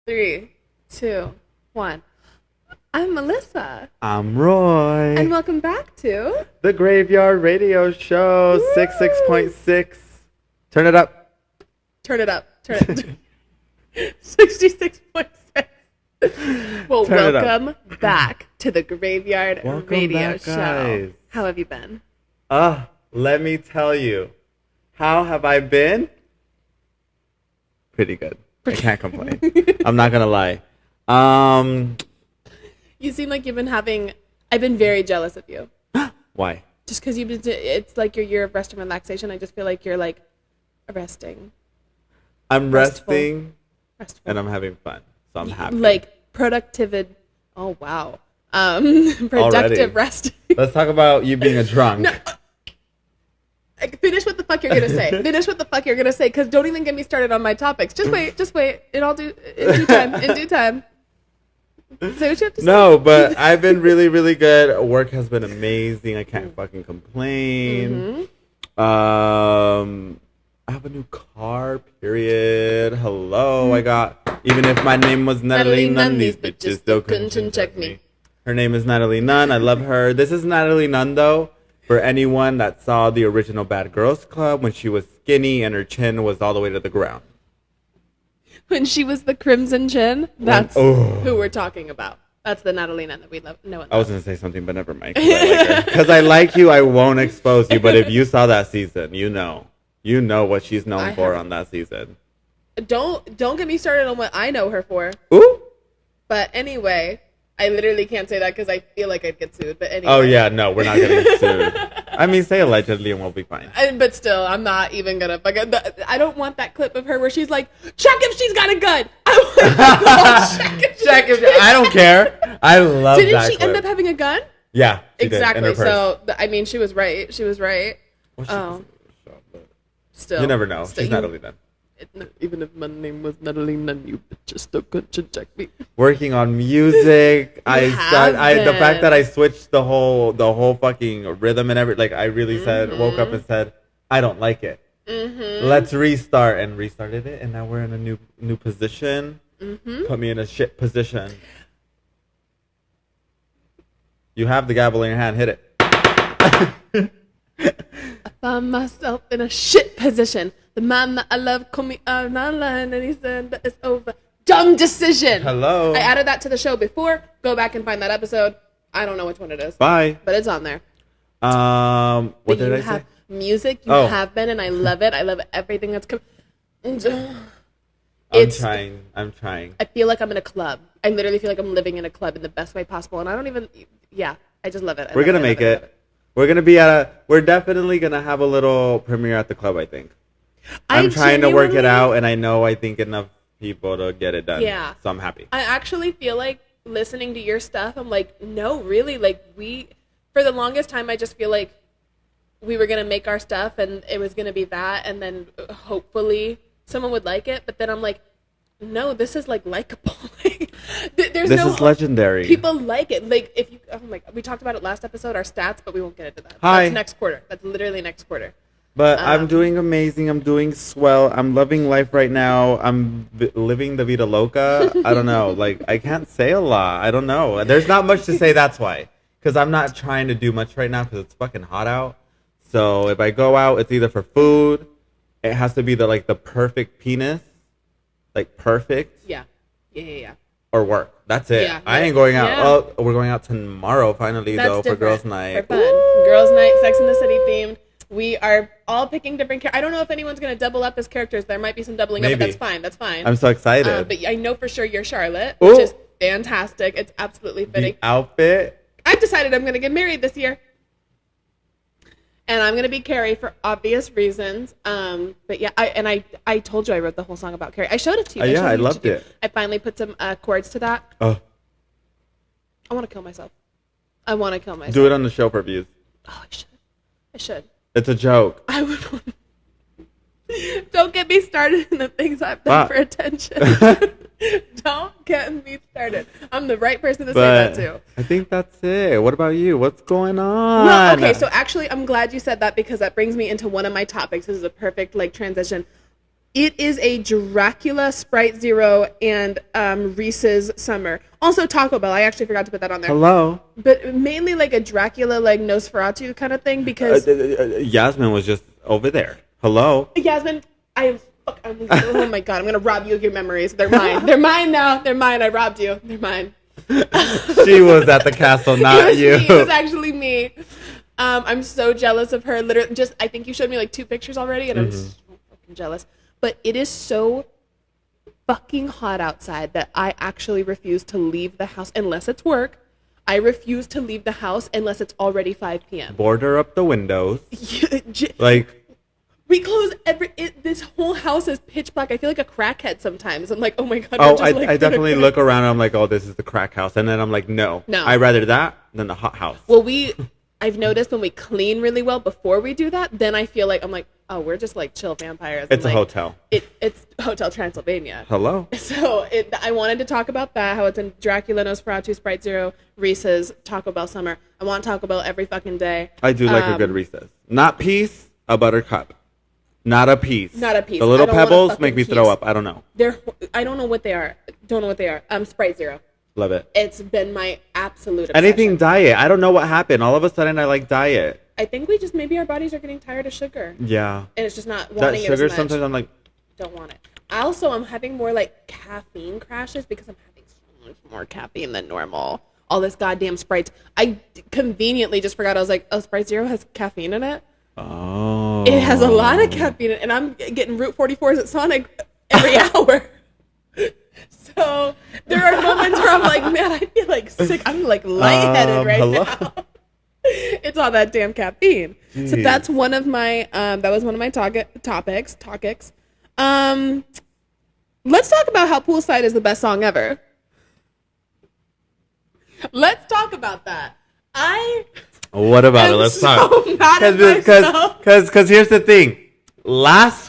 Three, two, one. I'm Melissa. I'm Roy. And welcome back to the Graveyard Radio Show. Woo! 66.6. Turn it up. Turn it up. Turn it. 66.6. Well, Turn it up. welcome back to the Graveyard Welcome Radio back, Show. guys. How have you been? Let me tell you. How have I been? Pretty good. I can't complain. I'm not going to lie. You seem like you've been having... I've been very jealous of you. Why? Just because you've been... It's like your year of rest and relaxation. I just feel like you're like resting. I'm Restful. resting Restful. and I'm having fun. So I'm happy. Like productive... Oh, wow. Productive Already. rest. Let's talk about you being a drunk. No. Finish what the fuck you're gonna say. Finish what the fuck you're gonna say, because don't even get me started on my topics. Just wait. It'll do in due time. In due time. Say what you have to say. No, but I've been really, really good. Work has been amazing. I can't fucking complain. I have a new car, period. Hello, I got, even if my name was Natalie Nunn, these bitches still couldn't check me. Her name is Natalie Nunn. I love her. This is Natalie Nunn, though. For anyone that saw the original Bad Girls Club when she was skinny and her chin was all the way to the ground. When she was the Crimson Chin, that's who we're talking about. That's the Natalie Nunn that we love. No one. I was going to say something, but never mind. Because I like you, I won't expose you. But if you saw that season, you know what she's known for on that season. Don't get me started on what I know her for. Ooh. But anyway, I literally can't say that because I feel like I'd get sued. But anyway. Oh, yeah, no, we're not getting sued. I mean, say allegedly and we'll be fine. But still, I'm not even gonna. I don't want that clip of her where she's like, "Check if she's got a gun." Check if I don't care. I love Didn't that she clip. end up having a gun? Yeah, she Exactly. did, in her purse. So I mean, she was right. She was right. Well, Oh, but still. you never know. Still, She's Natalie Nunn. Even if my name was Natalie Nunn, you bitches still couldn't check me. Working on music. The fact that I switched the whole fucking rhythm and everything. Like I really woke up and said, I don't like it. Let's restart, and restarted it, and now we're in a new position. Put me in a shit position. You have the gavel in your hand. Hit it. I found myself in a shit position. The man that I love called me online, and he said that it's over. Dumb decision. Hello. I added that to the show before. Go back and find that episode. I don't know which one it is. Bye. But it's on there. What did I say? Music, you have been, and I love it. I love everything that's come. I'm trying. I feel like I'm in a club. I literally feel like I'm living in a club in the best way possible, and I don't even. Yeah, I just love it. We're gonna make it. We're gonna be we're definitely gonna have a little premiere at the club. I think. I'm trying to work it out, and I think enough people to get it done. Yeah. So I'm happy. I actually feel like listening to your stuff, I'm like, no, really, like for the longest time, I just feel like we were gonna make our stuff, and it was gonna be that, and then hopefully someone would like it. But then I'm like, no, this is like likable. This is legendary. People like it. Like if you, oh my God, we talked about it last episode, our stats, but we won't get into that. Hi. That's next quarter. That's literally next quarter. But I'm doing amazing. I'm doing swell. I'm loving life right now. I'm living the vida loca. I don't know. Like, I can't say a lot. I don't know. There's not much to say. That's why. Because I'm not trying to do much right now because it's fucking hot out. So if I go out, it's either for food. It has to be the perfect penis. Like, perfect. Yeah. Or work. That's it. Yeah. I ain't going out. Yeah. Oh, we're going out tomorrow finally, That's though, different. for girls' night. For fun. Girls' night, Sex in the City themed. We are all picking different characters. I don't know if anyone's going to double up as characters. There might be some doubling up, but that's fine. That's fine. I'm so excited. But I know for sure you're Charlotte, which is fantastic. It's absolutely fitting. The outfit. I've decided I'm going to get married this year. And I'm going to be Carrie for obvious reasons. But yeah, I told you I wrote the whole song about Carrie. I showed it to you. Yeah, I loved it. I finally put some chords to that. Oh. I want to kill myself. Do it on the show for views. Oh, I should. It's a joke. I would. Don't get me started in the things I've done for attention. Don't get me started. I'm the right person to say that to. I think that's it. What about you? What's going on? Well, okay, so actually, I'm glad you said that because that brings me into one of my topics. This is a perfect transition. It is a Dracula, Sprite Zero, and Reese's Summer. Also Taco Bell. I actually forgot to put that on there. Hello. But mainly like a Dracula, like Nosferatu kind of thing because Yasmin was just over there. Hello. Yasmin, oh my god, I'm gonna rob you of your memories. They're mine. They're mine now. They're mine. I robbed you. They're mine. She was at the castle, not you. It was actually me. I'm so jealous of her. Literally, I think you showed me like 2 pictures already, and I'm so fucking jealous. But it is so fucking hot outside that I actually refuse to leave the house unless it's work. I refuse to leave the house unless it's already 5 p.m. Border up the windows. Like, we close this whole house is pitch black. I feel like a crackhead sometimes. I'm like, oh my god. oh, I definitely look around and I'm like, oh, this is the crack house. And then I'm like, no. I'd rather that than the hot house. Well, I've noticed when we clean really well before we do that, then I feel like, I'm like, oh, we're just like chill vampires. It's a hotel. It's Hotel Transylvania. Hello. So I wanted to talk about that, how it's in Dracula, Nosferatu, Sprite Zero, Reese's, Taco Bell Summer. I want Taco Bell every fucking day. I do like a good Reese's. Not piece, a buttercup. Not a piece. Not a piece. The little pebbles make me throw up. I don't know. I don't know what they are. Don't know what they are. Sprite Zero. Love it. It's been my absolute obsession. Anything diet. I don't know what happened. All of a sudden, I like diet. I think maybe our bodies are getting tired of sugar. Yeah. And it's just not wanting that sugar, it as much. sometimes I'm like, don't want it. Also, I'm having more like caffeine crashes because I'm having so much more caffeine than normal. All this goddamn Sprite. I conveniently just forgot. I was like, oh, Sprite Zero has caffeine in it? Oh. It has a lot of caffeine in it. And I'm getting Route 44s at Sonic every hour. So there are moments where I'm like, man, I feel like sick. I'm like lightheaded now. It's all that damn caffeine. Jeez. So that's one of my that was one of my topics. Let's talk about how Poolside is the best song ever. Let's talk about that. What about it? Let's talk. Because here's the thing. Last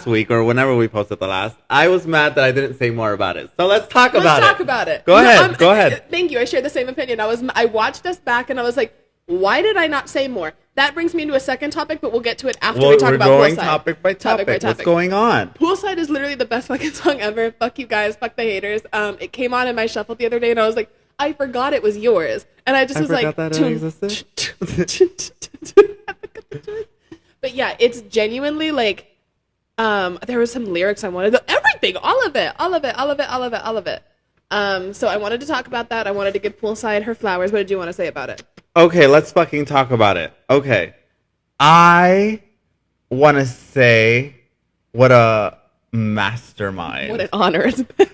week or whenever we posted the last, I was mad that I didn't say more about it. So let's talk about it. Go ahead. Thank you. I share the same opinion. I watched us back and I was like, why did I not say more? That brings me into a second topic, but we'll get to it after we talk about Poolside. We're going topic by topic. What's going on? Poolside is literally the best fucking song ever. Fuck you guys. Fuck the haters. It came on in my shuffle the other day and I was like, I forgot it was yours. And I was like, that existed. But yeah, it's genuinely like, there was some lyrics I wanted to, everything, all of it. So I wanted to talk about that. I wanted to give Poolside her flowers. What did you want to say about it? Okay, let's fucking talk about it. Okay. I want to say what a mastermind. What an honor it's been.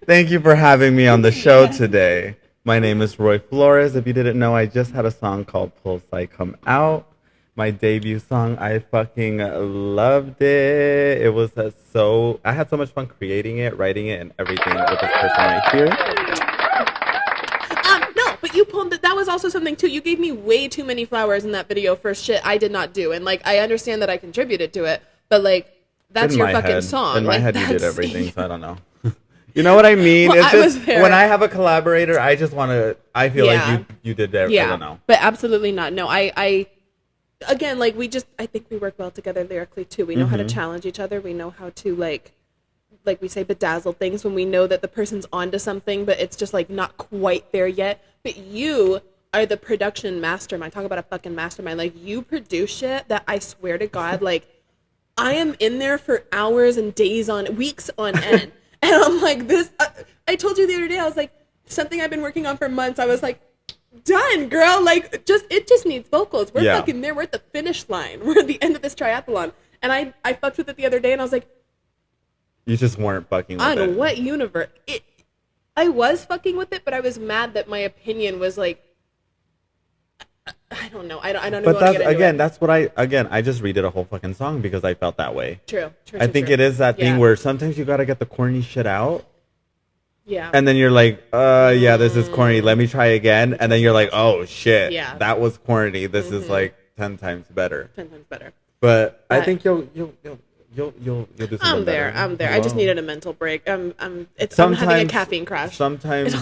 Thank you for having me on the show today. My name is Roy Flores. If you didn't know, I just had a song called Poolside come out. My debut song. I fucking loved it. It was I had so much fun creating it, writing it, and everything with this person right here. No, but you pulled that was also something too. You gave me way too many flowers in that video for shit I did not do. And like I understand that I contributed to it, but like that's your fucking song. In my head you did everything, so I don't know. You know what I mean? Well, it's just when I have a collaborator, I just want to I feel like you did everything. Yeah. I don't know. But absolutely not. No, I again, like I think we work well together lyrically too. We know how to challenge each other. We know how to like we say bedazzle things when we know that the person's onto something, but it's just like not quite there yet. But you are the production mastermind. Talk about a fucking mastermind. Like you produce shit that I swear to God, like I am in there for hours and weeks on end. And I'm like this, I told you the other day, I was like, something I've been working on for months. I was like, done, girl. Like, it just needs vocals. We're fucking there. We're at the finish line. We're at the end of this triathlon. And I fucked with it the other day, and I was like, you just weren't fucking with it. On what universe? I was fucking with it, but I was mad that my opinion was like, I don't know. I don't know. But that's what I just redid a whole fucking song because I felt that way. True. I think it is that thing where sometimes you gotta get the corny shit out. Yeah. And then you're like, yeah, this is corny. Let me try again. And then you're like, oh shit, that was corny. This is like 10 times better. 10 times better. But I think you'll do something I'm there. better. I just needed a mental break. I'm having a caffeine crash. Sometimes,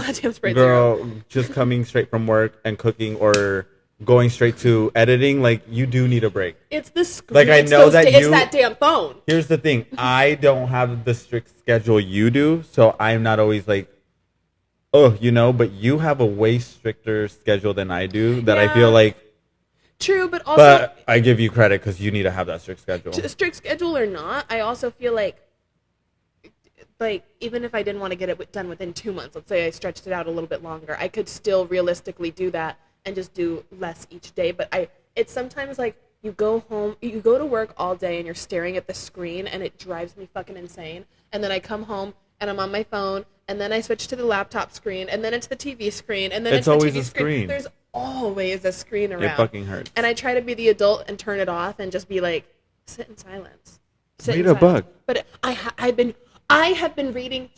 girl, just coming straight from work and cooking or going straight to editing, like you do need a break. It's the screen. Like, I it's know that it's you- that damn phone. Here's the thing. I don't have the strict schedule you do, so I'm not always like, oh, you know, but you have a way stricter schedule than I do that I feel Yeah. like, True, but also but I give you credit because you need to have that strict schedule. strict schedule or not, I also feel like even if I didn't want to get it done within 2 months, let's say I stretched it out a little bit longer, I could still realistically do that and just do less each day. But it's sometimes like you go home, you go to work all day and you're staring at the screen and it drives me fucking insane. And then I come home and I'm on my phone and then I switch to the laptop screen and then it's the TV screen and then It's it's the always TV a screen. screen. There's always a screen around. It fucking hurts. And I try to be the adult and turn it off and just be like, sit in silence. Read a book. But I have been reading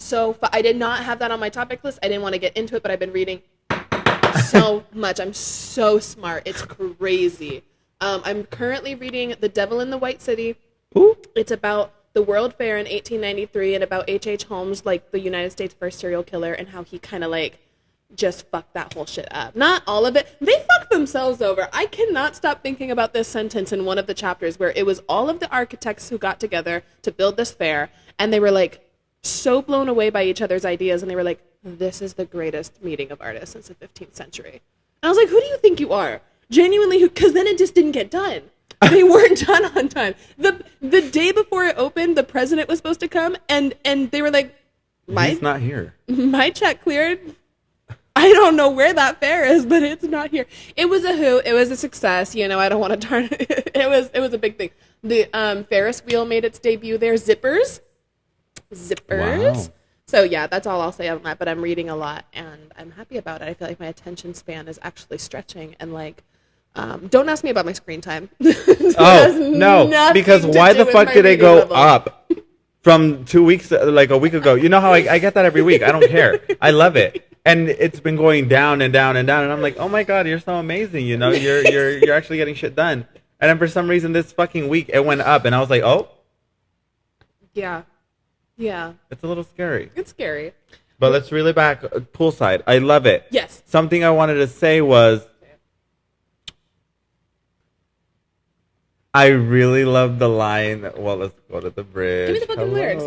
I did not have that on my topic list. I didn't want to get into it, but I've been reading so much. I'm so smart. It's crazy. I'm currently reading The Devil in the White City. Ooh. It's about the World Fair in 1893 and about H.H. Holmes, like the United States' first serial killer, and how he kind of like just fucked that whole shit up. Not all of it. They fucked themselves over. I cannot stop thinking about this sentence in one of the chapters where it was all of the architects who got together to build this fair, and they were like so blown away by each other's ideas, and they were like, this is the greatest meeting of artists since the 15th century. And I was like, who do you think you are? Genuinely, because then it just didn't get done. They weren't done on time. The day before it opened, the president was supposed to come, and they were like, He's not here. my check cleared. I don't know where that fair is, but it's not here. It was a hoot. It was a success. You know, I don't want to turn it was a big thing. The Ferris wheel made its debut there. Zippers. Wow. So yeah, that's all I'll say on that. But I'm reading a lot, and I'm happy about it. I feel like my attention span is actually stretching, and like, don't ask me about my screen time. Oh, no, because why the fuck did it go up from 2 weeks, like a week ago? You know how I get that every week. I don't care. I love it. And it's been going down and down and down. And I'm like, oh my God, you're so amazing. You know, you're actually getting shit done. And then for some reason this fucking week it went up and I was like, oh. Yeah. Yeah. It's a little scary. It's scary. But let's reel it back. Poolside. I love it. Yes. Something I wanted to say was, I really love the line, well, let's go to the bridge. Give me the fucking lyrics.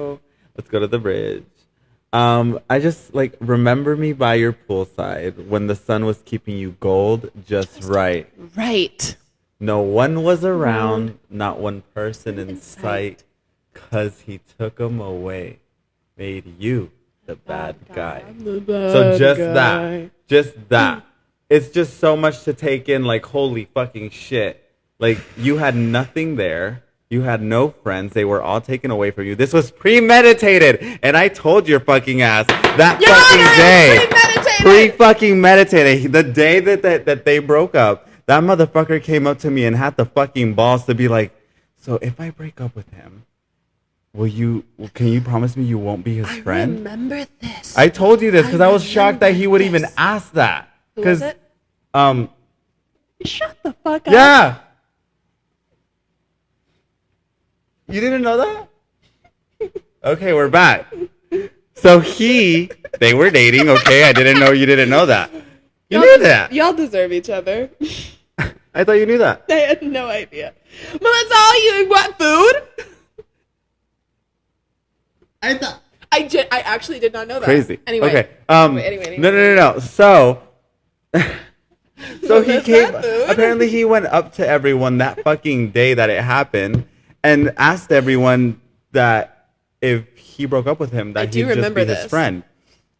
Let's go to the bridge. I just, like, remember me by your poolside when the sun was keeping you gold just right. Right. No one was around, not one person in sight, 'cause he took them away, made you the bad guy. So just that. It's just so much to take in, like, holy fucking shit. Like, you had nothing there. You had no friends. They were all taken away from you. This was premeditated. And I told your fucking ass that fucking day. Pre-fucking meditated. The day that they broke up, that motherfucker came up to me and had the fucking balls to be like, so if I break up with him, can you promise me you won't be his friend? I remember this. I told you this because I was shocked that he would even ask that. Who was it? Shut the fuck up. Yeah. You didn't know that? Okay, we're back. So they were dating, okay? I didn't know you didn't know that. You knew that. Y'all deserve each other. I thought you knew that. I had no idea. But that's all you want, food? I actually did not know that. Crazy. Anyway. Okay. Anyway. No. So he What's came. that, food? Apparently, he went up to everyone that fucking day that it happened and asked everyone that if he broke up with him, that he'd just be his friend.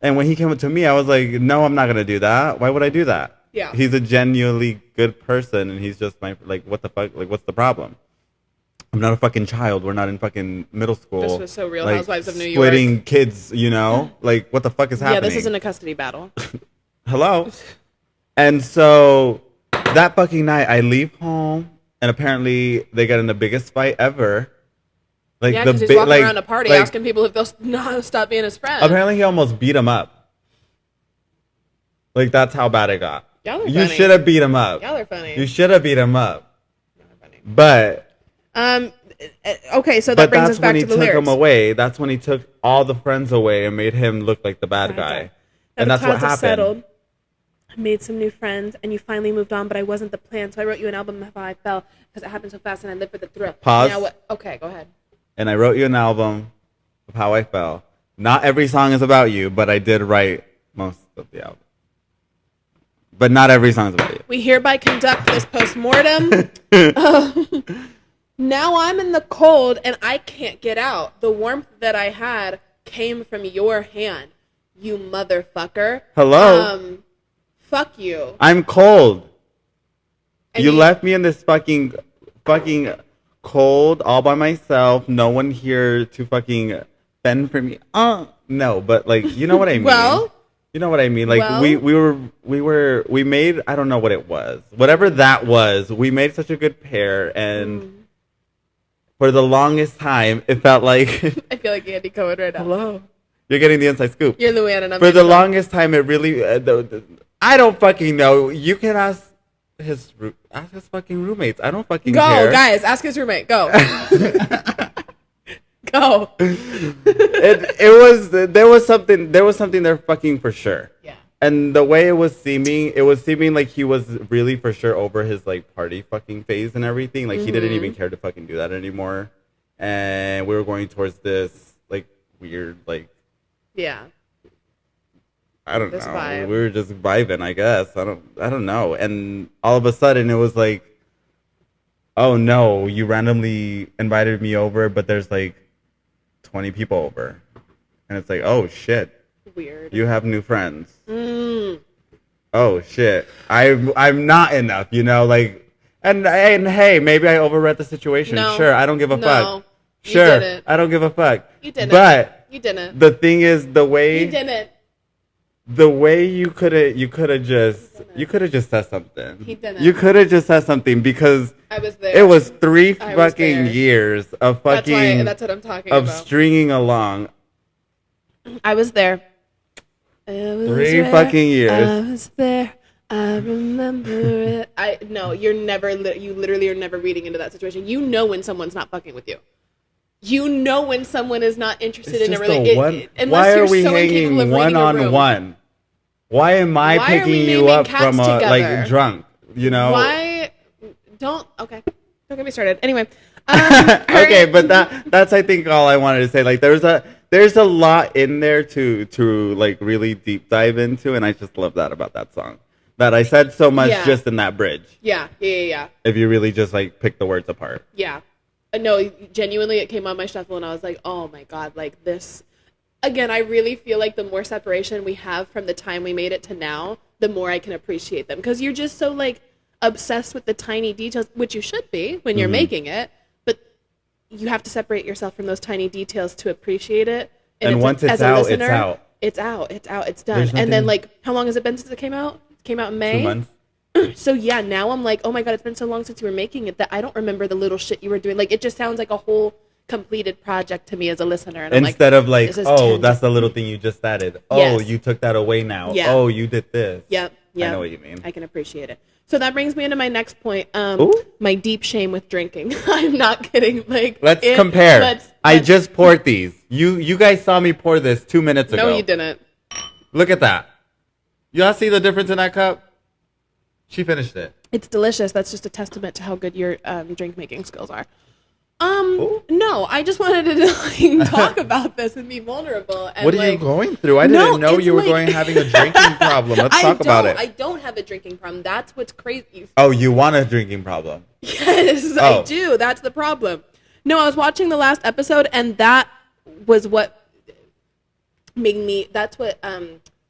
And when he came up to me, I was like, no, I'm not gonna do that. Why would I do that? Yeah. He's a genuinely good person, and he's just like, what the fuck? Like, what's the problem? I'm not a fucking child. We're not in fucking middle school. This was so Real like, Housewives of New York. Splitting kids, you know? Like, what the fuck is happening? Yeah, this isn't a custody battle. Hello? And so that fucking night, I leave home, and apparently they got in the biggest fight ever. Like Yeah, because he's walking around a party asking people if they'll stop being his friend. Apparently he almost beat him up. Like, that's how bad it got. Y'all are You funny. should have beat him up. Y'all are funny. You should have beat him up. Y'all are funny. But okay, so that brings that's us back when he to the took lyrics. him away. That's when he took all the friends away and made him look like the bad guy. Now And the that's what clouds have happened. settled. I made some new friends, and you finally moved on, but I wasn't the plan. So I wrote you an album of how I felt because it happened so fast, and I lived for the thrill. Pause. Now what? Okay, go ahead. And I wrote you an album of how I felt. Not every song is about you, but I did write most of the album. But not every song is about you. We hereby conduct this postmortem. Now I'm in the cold, and I can't get out. The warmth that I had came from your hand, you motherfucker. Hello? Fuck you. I'm cold. And You left me in this fucking cold all by myself. No one here to fucking fend for me. No, but like, you know what I mean? Well, you know what I mean? Like well- we made, I don't know what it was. Whatever that was, we made such a good pair, and for the longest time it felt like I feel like Andy Cohen right now. hello. You're getting the inside scoop. You're Luann, and I'm For the Andy Cohen. longest time, it really. I don't fucking know. You can ask his fucking roommates. I don't fucking Go, care. guys. Ask his roommate. Go. Go. There was something there fucking for sure. Yeah. And the way it was seeming like he was really for sure over his like party fucking phase and everything. Like he didn't even care to fucking do that anymore. And we were going towards this like weird like. Yeah. I don't This know. vibe. We were just vibing, I guess. I don't know. And all of a sudden it was like, oh no, you randomly invited me over, but there's like 20 people over. And it's like, oh shit, Weird. you have new friends. Oh shit. I'm not enough, you know, like and hey, maybe I overread the situation. No. Sure, I don't give a No. fuck. You Sure, didn't. I don't give a fuck. You didn't. But You didn't. the thing is the way You didn't. the way you could have just said something. He didn't. You could have just said something because I was there. it was 3 I was fucking there. years of That's why. fucking That's what I'm talking of about. stringing along. I was there. I was 3 there. fucking years. I was there. I remember it. No, you're never. You literally are never reading into that situation. You know when someone's not fucking with you. You know when someone is not interested It's in a just a relationship. one. Why are we hanging one on one? Why am I Why are we picking you naming up cats from together? like drunk? You know. Why? Don't. Okay. Don't get me started. Anyway. Okay, but that's I think all I wanted to say. Like there's a lot in there to like really deep dive into, and I just love that about that song. That I said so much Yeah. just in that bridge. Yeah. If you really just like pick the words apart. Yeah. No, genuinely, it came on my shuffle, and I was like, oh my God, like this. Again, I really feel like the more separation we have from the time we made it to now, the more I can appreciate them. Because you're just so like obsessed with the tiny details, which you should be when you're making it, but you have to separate yourself from those tiny details to appreciate it. And once it's as a out, it's listener, out. It's out. It's done. There's And then nothing- like, how long has it been since it came out? It came out in May. 2 months. So yeah, now I'm like, oh my God, it's been so long since you were making it that I don't remember the little shit you were doing. Like it just sounds like a whole completed project to me as a listener. And Instead I'm of like, this is oh, tangible. that's the little thing you just added. Oh, Yes. you took that away now. Yeah. Oh, you did this. Yep. I know what you mean. I can appreciate it. So that brings me into my next point. Ooh. My deep shame with drinking. I'm not kidding. Like Let's compare. let's- I just poured these. You guys saw me pour this 2 minutes ago. No, you didn't. Look at that. Y'all see the difference in that cup? She finished it. It's delicious. That's just a testament to how good your drink making skills are. Ooh. No, I just wanted to like, talk about this and be vulnerable. And, What are you like, going through? I No, didn't know it's you were like- having a drinking problem. Let's talk about it. I don't have a drinking problem. That's what's crazy. Oh, you want a drinking problem? Yes, Oh. I do. That's the problem. No, I was watching the last episode, and that was what made me. That's what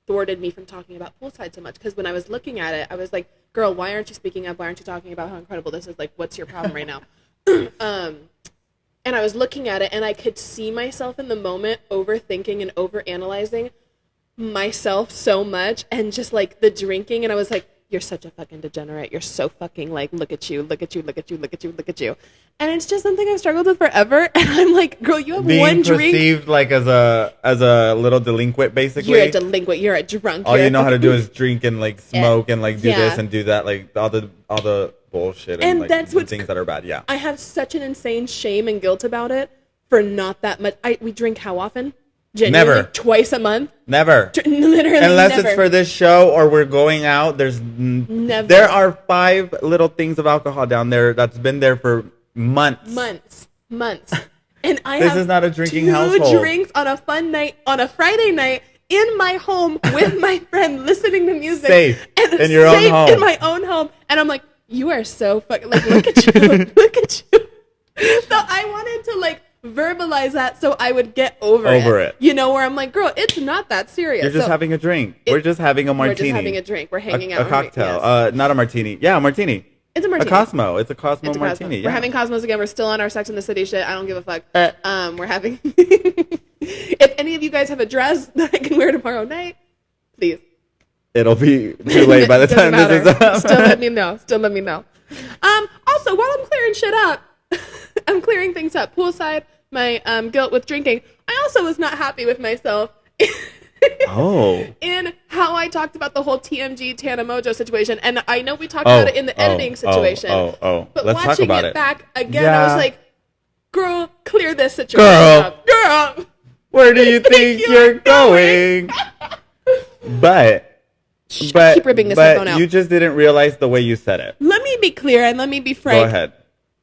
thwarted me from talking about Poolside so much. Because when I was looking at it, I was like, "Girl, why aren't you speaking up? Why aren't you talking about how incredible this is? Like, what's your problem right now?" And I was looking at it, and I could see myself in the moment overthinking and overanalyzing myself so much, and just like the drinking, and I was like, you're such a fucking degenerate. You're so fucking like, look at you, look at you, look at you, look at you, look at you. And it's just something I've struggled with forever. And I'm like, girl, you have Being one drink. perceived like as a little delinquent, basically. You're a delinquent. You're a drunk. All you're you a know how to fucking- do is drink and like smoke and like do Yeah. this and do that, like all the bullshit and, And like that's the what's things that are bad. Yeah. I have such an insane shame and guilt about it for not that much. We drink how often? Genuinely, Never. twice a month. Never. Literally, Unless never. it's for this show or we're going out. Never. There are 5 little things of alcohol down there that's been there for months. months. And I This have is not a drinking 2 household. drinks on a fun night, on a Friday night, in my home with my friend, listening to music. Safe. And In your own safe home. in my own home. And I'm like, you are so fucking, like, look at you. Look at you. So I wanted to, like, verbalize that so I would get over it. You know, where I'm like, girl, it's not that serious. You're just having a drink. We're just having a martini. We're just having a drink. We're hanging out. A cocktail. Yes. Not a martini. Yeah, a martiny. It's a martini. A Cosmo. It's a Cosmo It's a martini. Cosmo. Yeah. We're having Cosmos again. We're still on our Sex in the City shit. I don't give a fuck. We're having. If any of you guys have a dress that I can wear tomorrow night, please. It'll be too late by the Doesn't time this is matter. up. Still let me know. Still let me know. Also, while I'm clearing shit up, I'm clearing things up. Poolside, my guilt with drinking. I also was not happy with myself. Oh. In how I talked about the whole TMG Tana Mojo situation. And I know we talked about it in the editing situation. But Let's talk watching about it back again, Yeah. I was like, girl, clear this situation Girl. up. Girl. Where do you think you're going? But keep ripping this headphone out. you just didn't realize the way you said it. Let me be clear and let me be frank. Go ahead.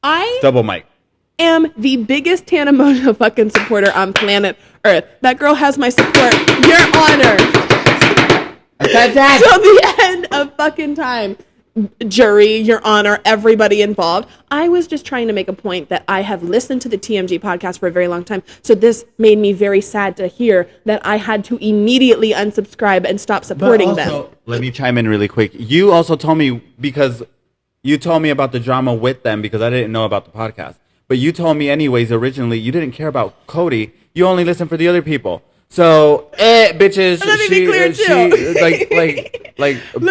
I Double mic. am the biggest Tana Mojo fucking supporter on planet Earth. That girl has my support. Your honor. Till the end of fucking time. Jury, your honor, everybody involved. I was just trying to make a point that I have listened to the TMG podcast for a very long time. So this made me very sad to hear that I had to immediately unsubscribe and stop supporting them. Let me chime in really quick. You also told me, because you told me about the drama with them, because I didn't know about the podcast. But you told me anyways, originally, you didn't care about Cody. You only listened for the other people. So, bitches, Let me be clear, too.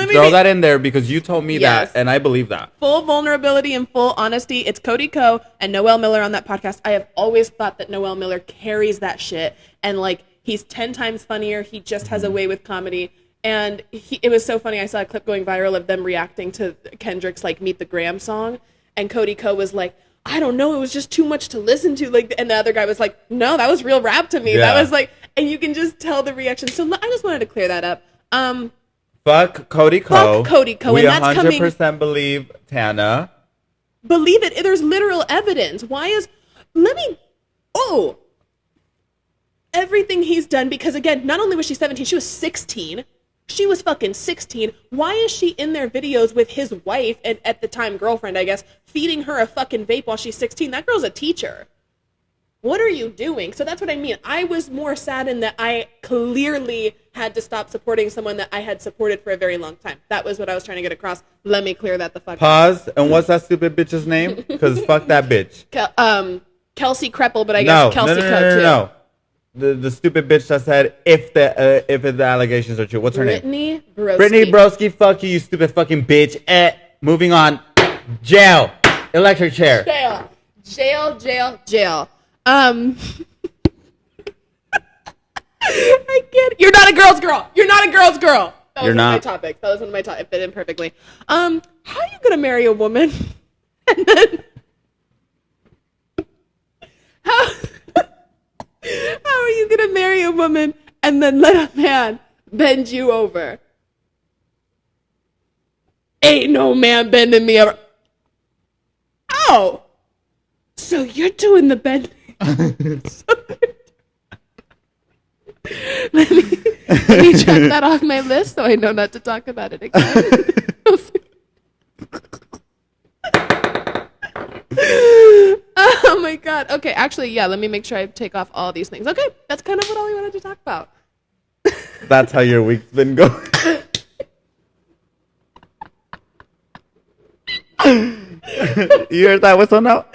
throw that in there, because you told me Yes. that, and I believe that. Full vulnerability and full honesty. It's Cody Ko and Noel Miller on that podcast. I have always thought that Noel Miller carries that shit. And, like, he's 10 times funnier. He just has a way with comedy. And it was so funny. I saw a clip going viral of them reacting to Kendrick's, like, Meet the Graham song. And Cody Ko was like, I don't know, it was just too much to listen to. Like, and the other guy was like, no, that was real rap to me. Yeah. That was like, and you can just tell the reaction. So I just wanted to clear that up. Fuck Cody Ko. Fuck Cody Ko, We and that's 100% believe Tana. Believe it. There's literal evidence. Everything he's done, because again, not only was she 17, she was 16. She was fucking 16. Why is she in their videos with his wife, and at the time girlfriend, I guess, feeding her a fucking vape while she's 16? That girl's a teacher. What are you doing? So that's what I mean. I was more saddened that I clearly had to stop supporting someone that I had supported for a very long time. That was what I was trying to get across. Let me clear that the fuck up. Pause. And what's that stupid bitch's name? Because fuck that bitch. Kelsey Kreppel, but I guess Kelsey Ko too. No. The stupid bitch that said if the allegations are true. What's her name? Brittany Broski. Brittany Broski. Fuck you, you stupid fucking bitch. Moving on. Jail. Electric chair. Jail. I can't. You're not a girl's girl. You're not a girl's girl. That was You're one of my not. topics. That was one of my topics. It fit in perfectly. How are you gonna marry a woman and then how are you gonna marry a woman and then let a man bend you over? Ain't no man bending me over. Oh, so you're doing the bending. Let me check that off my list so I know not to talk about it again. Oh my god. Okay, actually, yeah, let me make sure I take off all these things. Okay, that's kind of what all we wanted to talk about. That's how your week's been going. You heard that whistle now?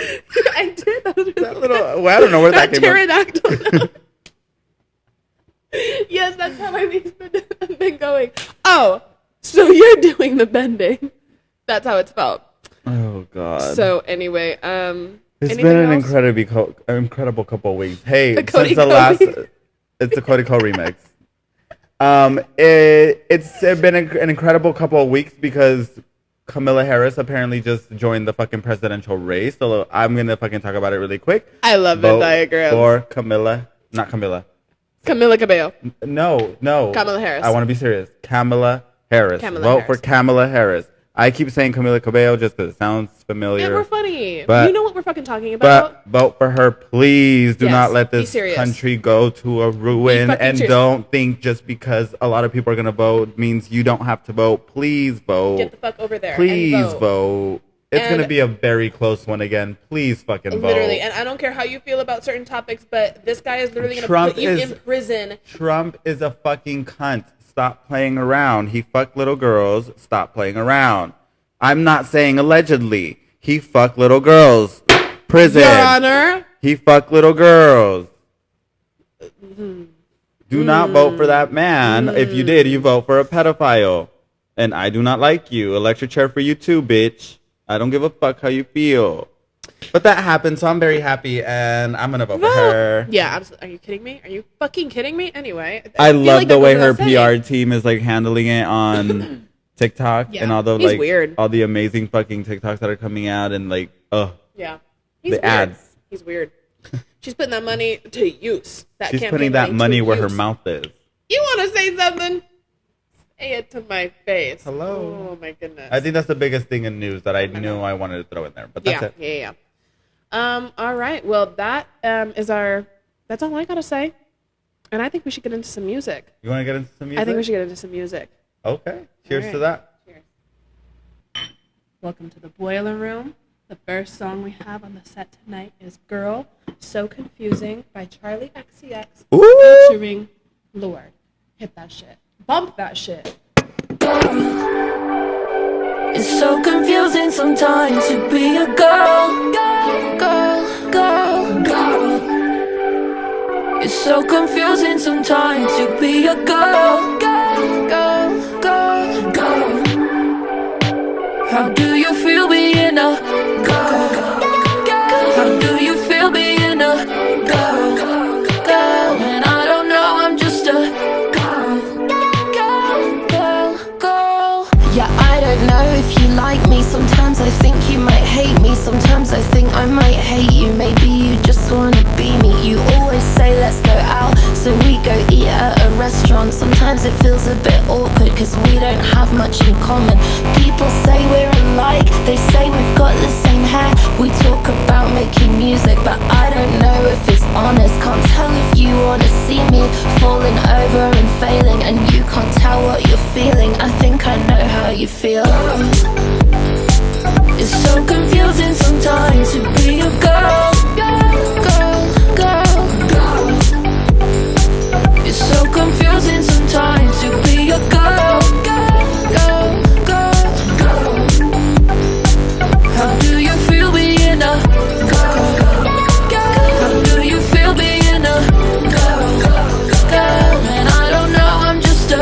I did. That was really Well, I don't know where that came from. pterodactyl. Yes, that's how my week's been going. Oh, so you're doing the bending. That's how it's felt. Oh God. So anyway, It's anything been an else? incredible couple of weeks. Hey, The Cody since the Ko last, week. it's the Cody Ko remix. It's been an incredible couple of weeks because Kamala Harris apparently just joined the fucking presidential race. So I'm gonna fucking talk about it really quick. I love Vote Venn diagrams. for Camilla, not Camilla. Camila Cabello. No. Kamala Harris. I want to be serious. Kamala Harris. Kamala Vote Harris. for Kamala Harris. I keep saying Camila Cabello just because it sounds familiar. And we're funny. But- you know what we're fucking talking about? But vote for her, please. Do Yes, not let be this serious. country go to a ruin. fucking And serious. don't think just because a lot of people are going to vote means you don't have to vote. Please vote. Get the fuck over there. Please and vote. It's And- going to be a very close one again. Please fucking vote. Literally. And I don't care how you feel about certain topics, but this guy is literally going to put you in prison. Trump is a fucking cunt. Stop playing around. He fucked little girls. Stop playing around. I'm not saying allegedly. He fucked little girls. Prison. Your Honor. He fucked little girls. Do not vote for that man. If you did, you vote for a pedophile. And I do not like you. Electric chair for you too, bitch. I don't give a fuck how you feel. But that happened, so I'm very happy, and I'm gonna vote for her. Yeah, absolutely. Are you kidding me? Are you fucking kidding me? Anyway, I feel love like the that way goes her without saying. PR team is like handling it on TikTok Yeah, and all the he's like weird. all the amazing fucking TikToks that are coming out and like Yeah, he's the weird. ads. He's weird. She's putting that money to use. That She's campaign putting that money to where her use. mouth is. You want to say something? Say it to my face. Hello. Oh my goodness. I think that's the biggest thing in news that I knew I wanted to throw in there. But that's yeah, it. yeah. All right. Well, that is our. That's all I gotta say. And I think we should get into some music. You want to get into some music? I think we should get into some music. Okay. Cheers All to right. that. Cheers. Welcome to the Boiler Room. The first song we have on the set tonight is "Girl So Confusing" by Charlie XCX Ooh. featuring Lord. Hit that shit. Bump that shit. It's so confusing sometimes to be a girl, girl, girl, girl. It's so confusing sometimes to be a girl, girl, girl, girl, girl. How do you feel being a girl? How do you feel being a girl? Girl, and I don't know, I'm just a girl, girl, girl, girl. Yeah, I don't know if you like me. Sometimes I think you might hate me. Sometimes I think I might hate you. Maybe you just wanna be me. You always say let's go out, so we go eat at a restaurant. Sometimes it feels a bit awkward cause we don't have much in common. People say we're alike, they say we've got the same hair. We talk about making music, but I don't know if it's honest. Can't tell if you wanna see me falling over and failing, and you can't tell what you're feeling. I think I know how you feel. It's so confusing sometimes to be a girl, girl, girl, girl. It's so confusing sometimes to be a girl, girl, girl, girl. How do you feel being a girl? How do you feel being a girl? Girl, and I don't know, I'm just a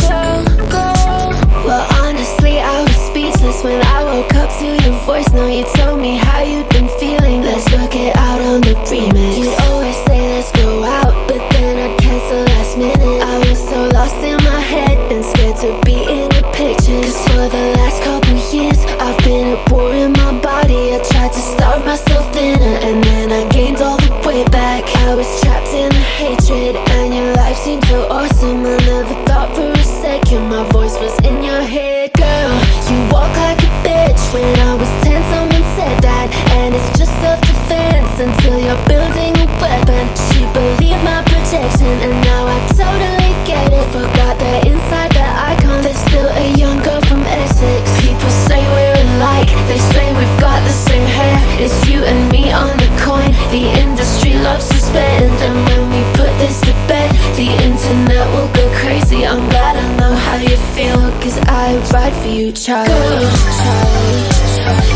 girl. Well, honestly, I was speechless when I woke up to your voice. Now you told me how you'd been feeling. Let's work it out on the remix. You always say let's go out, but then I'd cancel last minute. I was so lost in my head and scared to be in the pictures. Cause for the last couple years, I've been a bore in my body. I tried to starve myself thinner, and then I gained all the way back. I was trapped in the hatred, and your life seemed so awesome. I never thought for a second my voice was in your head. Girl, you walk like a bitch. When I was 10, someone said that, and it's just self-defense until you're building a weapon. She believed my protection, and now I totally get it. Forgot that inside that icon, there's still a young girl from Essex. People say we're alike, they say we've got the same hair. It's you and me on the coin. The industry loves to spend, and when we put this to bed, the internet will go crazy. I'm glad I know how you feel, cause I ride for you, Charlie. Girl, Charlie.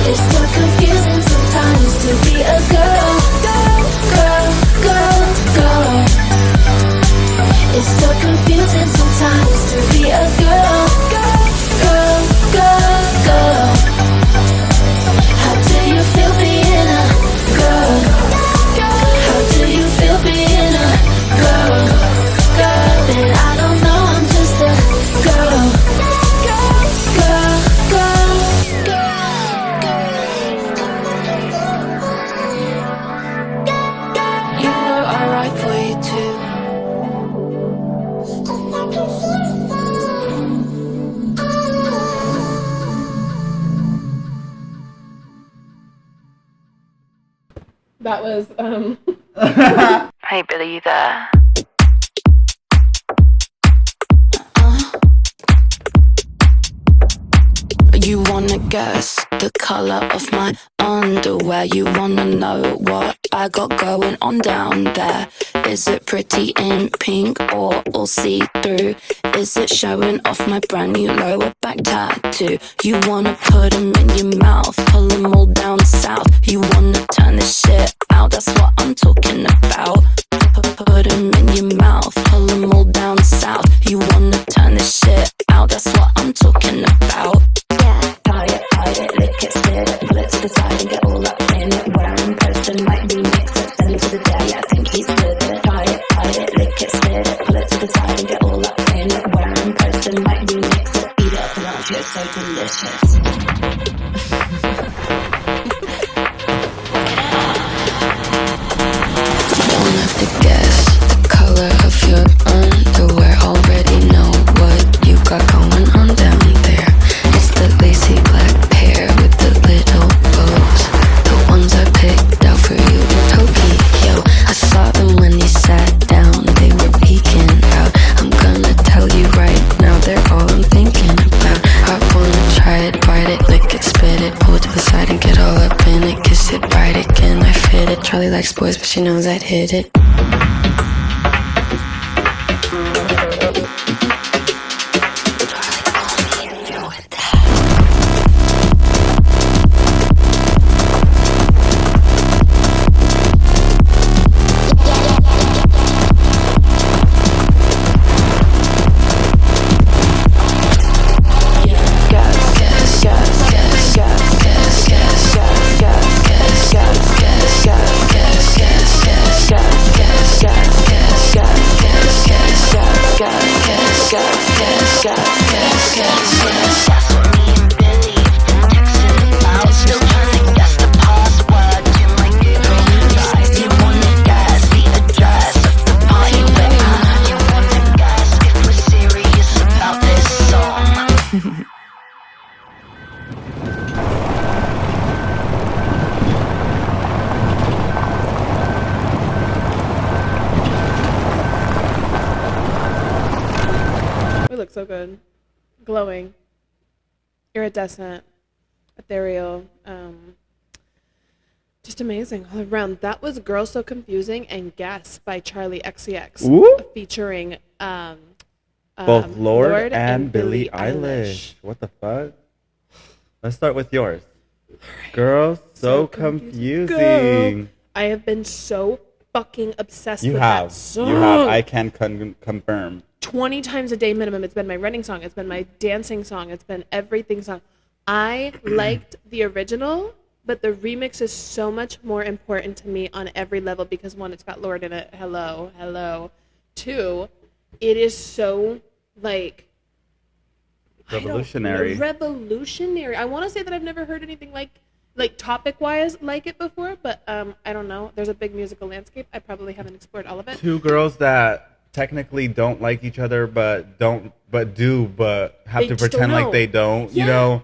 It's so confusing sometimes to be a girl, girl, girl, girl. It's so confusing sometimes to be a girl, girl, girl, girl. How do you feel being a girl? How do you feel being a girl? Girl, and I don't know, I'm just a girl, girl, girl, girl. That was Hey Billy, you there? You wanna guess the color of my underwear? You wanna know what I got going on down there? Is it pretty in pink or all see-through? Is it showing off my brand new lower back tattoo? You wanna put 'em in your mouth, pull 'em all down south. You wanna turn this shit out, that's what I'm talking about. Put 'em in your mouth, pull 'em all down south. You wanna turn this shit out, that's what I'm talking about. Hide it, lick it, spit it, pull it to the side and get all up in it. Wearing person might be mixed up, send it to the day, I think he's with it. Hide it, lick it, spit it, pull it to the side and get all up in it. Wearing person might be mixed up, eat it up and out, it's so delicious. Don't have to guess the color of your underwear. Already know what you got going on down there. It's the lacy black pair with the little bows, the ones I picked out for you in Tokyo. I saw them when you sat down, they were peeking out. I'm gonna tell you right now, they're all I'm thinking about. I wanna try it, bite it, lick it, spit it, pull it to the side and get all up in it. Kiss it, bite it, can I fit it? Charlie likes boys, but she knows I'd hit it. we look so good. Glowing. Iridescent. Ethereal. Just amazing all around. That was Girl So Confusing and Guess by Charlie XCX. Ooh. Featuring Both Lord and Billie Eilish. What the fuck? Let's start with yours. Girl, so confusing. Girl. I have been so fucking obsessed You with have. that song. You have. I can confirm. 20 times a day minimum. It's been my running song. It's been my dancing song. It's been everything song. I liked the original, but the remix is so much more important to me on every level because one, it's got Lord in it. Hello, hello. Two, it is so like Revolutionary. Revolutionary. I want to say that I've never heard anything like topic wise like it before, but I don't know. There's a big musical landscape. I probably haven't explored all of it. Two girls that technically don't like each other, but have They to just pretend don't like know. they don't, you Yeah. know,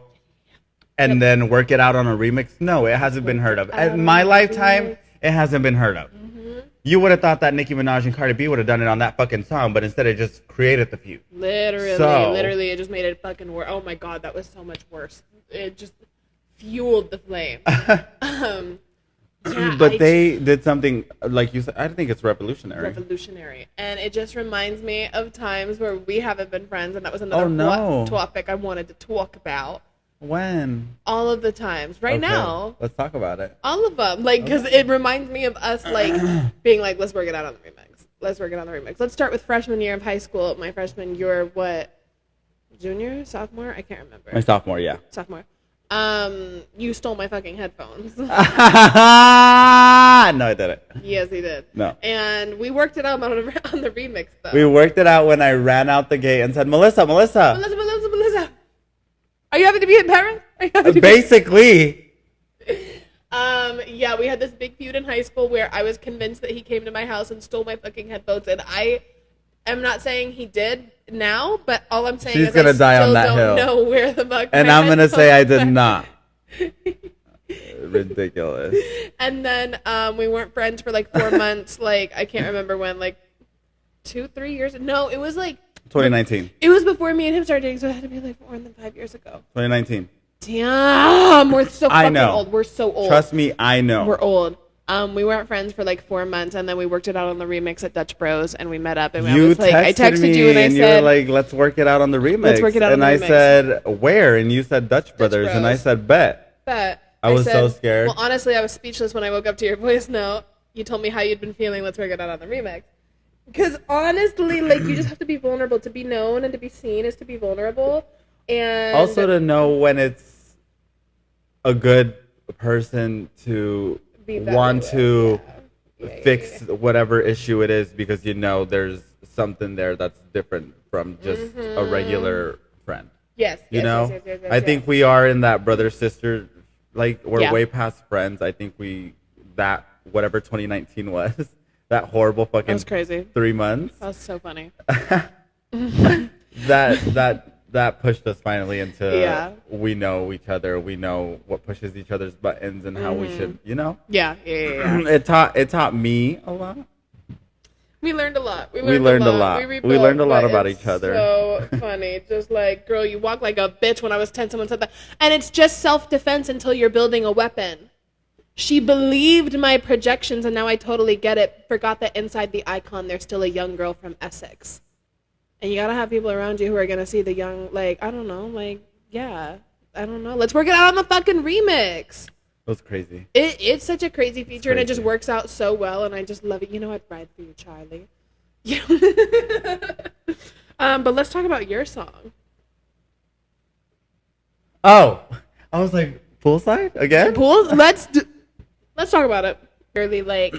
and then work it out on a remix. No, it hasn't been heard of. Work it out In my on a lifetime, remix. it hasn't been heard of. You would have thought that Nicki Minaj and Cardi B would have done it on that fucking song, but instead it just created the feud. Literally, it just made it fucking worse. Oh my god, that was so much worse. It just fueled the flame. Yeah, But they did something, like you said, I think it's revolutionary. revolutionary, and it just reminds me of times where we haven't been friends, and that was another Oh, no. topic I wanted to talk about. When? All of the times, right Okay, now, let's talk about it. all of them, like, because it reminds me of us, like, being like, let's work it out on the remix. Let's work it on the remix. Let's start with freshman year of high school. My freshman year, what? Junior, sophomore? I can't remember. My sophomore, yeah. Sophomore. You stole my fucking headphones. No, I didn't. Yes, he did. No. And we worked it out on the remix, though. We worked it out when I ran out the gate and said, Melissa. Melissa. Are you happy to be in Paris? Are you happy to Basically. Yeah, we had this big feud in high school where I was convinced that he came to my house and stole my fucking headphones, and I am not saying he did now, but all I'm saying She's is gonna I die on still that don't hill. know where the fuck And my I'm going to say I did headphones not. Ridiculous. And then we weren't friends for like 4 months. Like, I can't remember when, like 2-3 years. No, it was like 2019. it was before me and him started dating, so it had to be like more than 5 years ago. 2019. Damn, we're so I fucking know. old. We're so old. Trust me, I know. We're old. We weren't friends for like 4 months, and then we worked it out on the remix at Dutch Bros, and we met up, and I was like, I texted you, and I you said, were like, let's work it out on the remix. Let's work it out on and the I remix. said, where? And you said Dutch Brothers, and I Bros. said, bet. but I was so scared. Well, honestly, I was speechless when I woke up to your voice note. You told me how you'd been feeling. Let's work it out on the remix. Because honestly, like, you just have to be vulnerable. To be known and to be seen is to be vulnerable. And Also to know when it's a good person to Be valid want with, to yeah, fix whatever issue it is, because you know there's something there that's different from just a regular friend. yes, You yes, know, yes, yes, yes, I think we are in that brother sister, like we're Yeah. way past friends. I think that whatever 2019 was, that horrible that fucking was crazy. 3 months, That was so funny. that pushed us finally into Yeah. we know each other, we know what pushes each other's buttons and how we should, you know. Yeah, yeah. It taught me a lot. We learned a lot. We learned a lot. We rebuilt, learned a lot but about it's each other. So funny. Just like, girl, you walk like a bitch. When I was 10, someone said that. And it's just self-defense until you're building a weapon. She believed my projections, and now I totally get it. Forgot that inside the icon, there's still a young girl from Essex. And you gotta have people around you who are gonna see the young, like, I don't know, like, yeah, I don't know. Let's work it out on the fucking remix. It was crazy. It's such a crazy feature, and it just crazy. works out so well, and I just love it. You know, I'd ride for you, Charlie. Yeah. But let's talk about your song. Oh, I was like, poolside again? Pool. Let's talk about it. Really, like,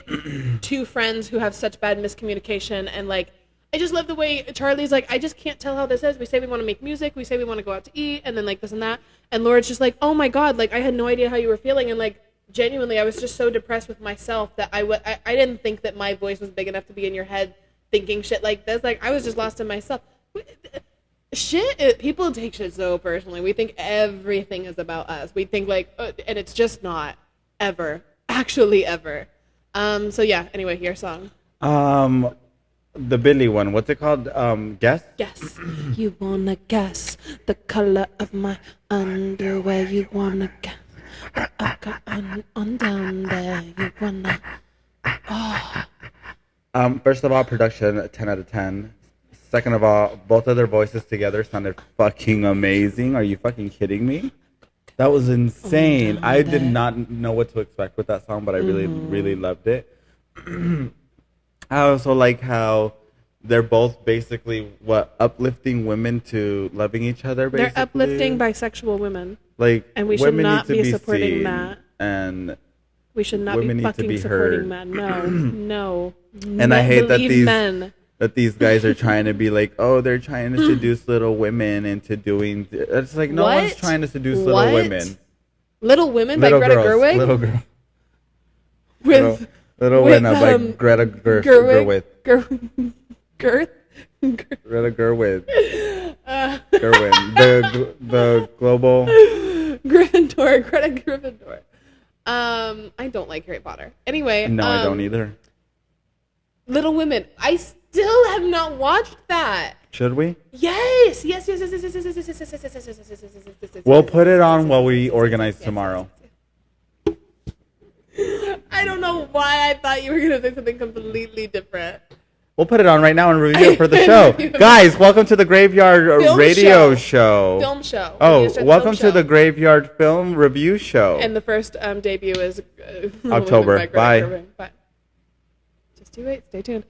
two friends who have such bad miscommunication, and like, I just love the way Charlie's like, I just can't tell how this is. We say we want to make music, we say we want to go out to eat, and then like this and that. And Laura's just like, oh my god, like I had no idea how you were feeling, and like genuinely, I was just so depressed with myself that I didn't think that my voice was big enough to be in your head thinking shit like this. Like I was just lost in myself. People take shit so personally. We think everything is about us. We think like, and it's just not ever, actually ever. So yeah. Anyway, your song. The Billy one. What's it called? Guess? Guess. You wanna guess the color of my underwear. You wanna guess what I got on down there. You wanna. First of all, production 10 out of 10. Second of all, both of their voices together sounded fucking amazing. Are you fucking kidding me? That was insane. I did not know what to expect with that song, but I really, really loved it. I also like how they're both basically uplifting women to loving each other. Basically, They're uplifting bisexual women, like, and we should women not need to be supporting seen, that. and We should not women be need to fucking be supporting heard. men. No. And I hate that Believe men. these guys are trying to be like, oh, they're trying to seduce little women into doing. It's like no one's What? trying to seduce What? little women. Little Women Little by Greta girls, Gerwig? Little girl. With Little with, Women by Greta Gerwig. Girth? Greta Gerwig. Gerwig. The global. Gryffindor. Greta Gryffindor. I don't like Harry Potter. Anyway. No, I don't either. Little Women. I still have not watched that. Should we? Yes. We'll put it on while we organize tomorrow. I don't know why I thought you were gonna say something completely different. We'll put it on right now and review it for the show. Guys, welcome to the Graveyard Film Radio show. Show. Film show. Oh, It's just welcome film to the show. Graveyard Film Review Show. And the first debut is October. by Greta Bye. Gerwig. Bye. Just you wait. Stay tuned.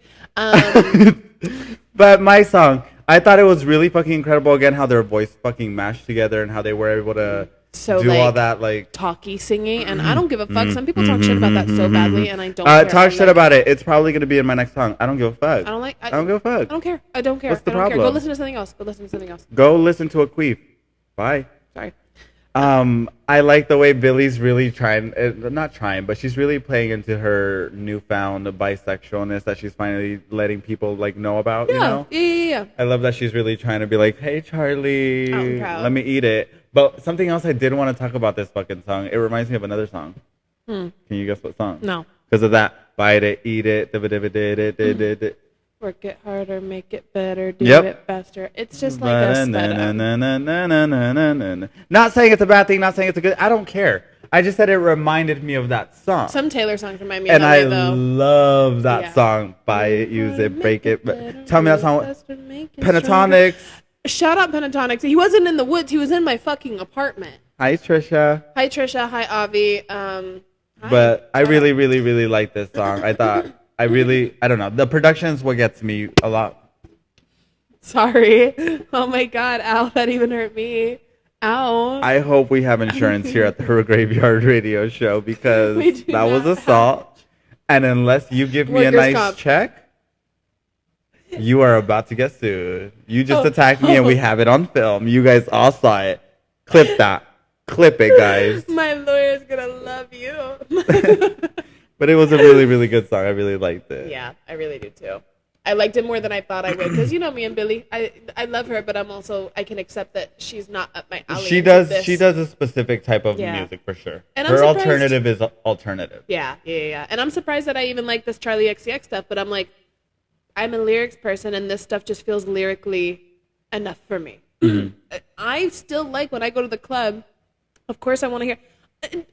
But my song, I thought it was really fucking incredible again how their voice fucking mashed together and how they were able to So, do like, all that like talky singing, and I don't give a fuck. Some people talk shit about that so badly, and I don't. care. talk I'm shit like, about it. It's probably gonna be in my next song. I don't give a fuck. I don't like. I don't give a fuck. I don't care. I don't care. What's the I don't care. Go problem? listen to something else. Go listen to something else. Go listen to a queef. Bye. Sorry. I like the way Billy's really trying, not trying, but she's really playing into her newfound bisexualness that she's finally letting people like know about. Yeah. You know? Yeah. I love that she's really trying to be like, hey, Charlie, I'm proud. let me eat it. But something else I did want to talk about this fucking song. It reminds me of another song. Can you guess what song? No. Because of that. Bite it, eat it, did. Work it harder, make it better, do Yep. it faster. It's just like a sped up. Not saying it's a bad thing, not saying it's a good. I don't care. I just said it reminded me of that song. Some Taylor songs remind me of And that I way, though. love that Yeah. song. Buy it, use it, break it. Tell me that song. Pentatonics. Pentatonics. Shout out Pentatonics. He wasn't in the woods. He was in my fucking apartment. Hi, Trisha. Hi, Trisha. Hi, Avi. Hi. But I really, really, really like this song. I don't know. The production is what gets me a lot. Sorry. Oh my God, Al, that even hurt me. Ow. I hope we have insurance here at the Graveyard Radio Show We because do that was not assault. And unless you give me a Workers' nice comp. check, you are about to get sued. You just Oh. attacked me and we have it on film. You guys all saw it. Clip that. Clip it, guys. My lawyer's gonna love you. But it was a really, really good song. I really liked it. Yeah, I really do too. I liked it more than I thought I would because you know me and Billy. I love her, but I can accept that she's not up my alley. She into does. this. She does a specific type of Yeah. music for sure. And I'm Her surprised- alternative is alternative. Yeah. And I'm surprised that I even like this Charlie XCX stuff, but I'm like, I'm a lyrics person, and this stuff just feels lyrically enough for me. I still like when I go to the club. Of course, I want to hear.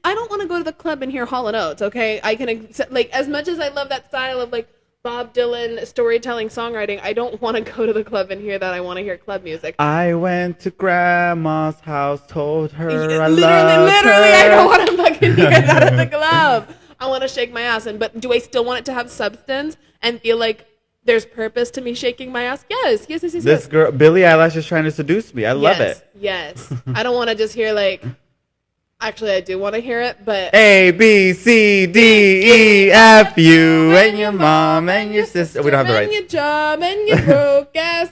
I don't want to go to the club and hear Hall & Oates. Okay, I can accept, like, as much as I love that style of like Bob Dylan storytelling songwriting. I don't want to go to the club and hear that. I want to hear club music. I went to Grandma's house, told her I literally, loved her. I don't want to fucking hear that at the club. I want to shake my ass. But do I still want it to have substance and feel like there's purpose to me shaking my ass? Yes. This girl, Billie Eilish, is trying to seduce me. I love it. Yes. I don't want to just hear like. Actually, I do want to hear it, but A, B, C, D, E, F, you, and your mom, and your sister. We don't have the and rights. your job, and your broke ass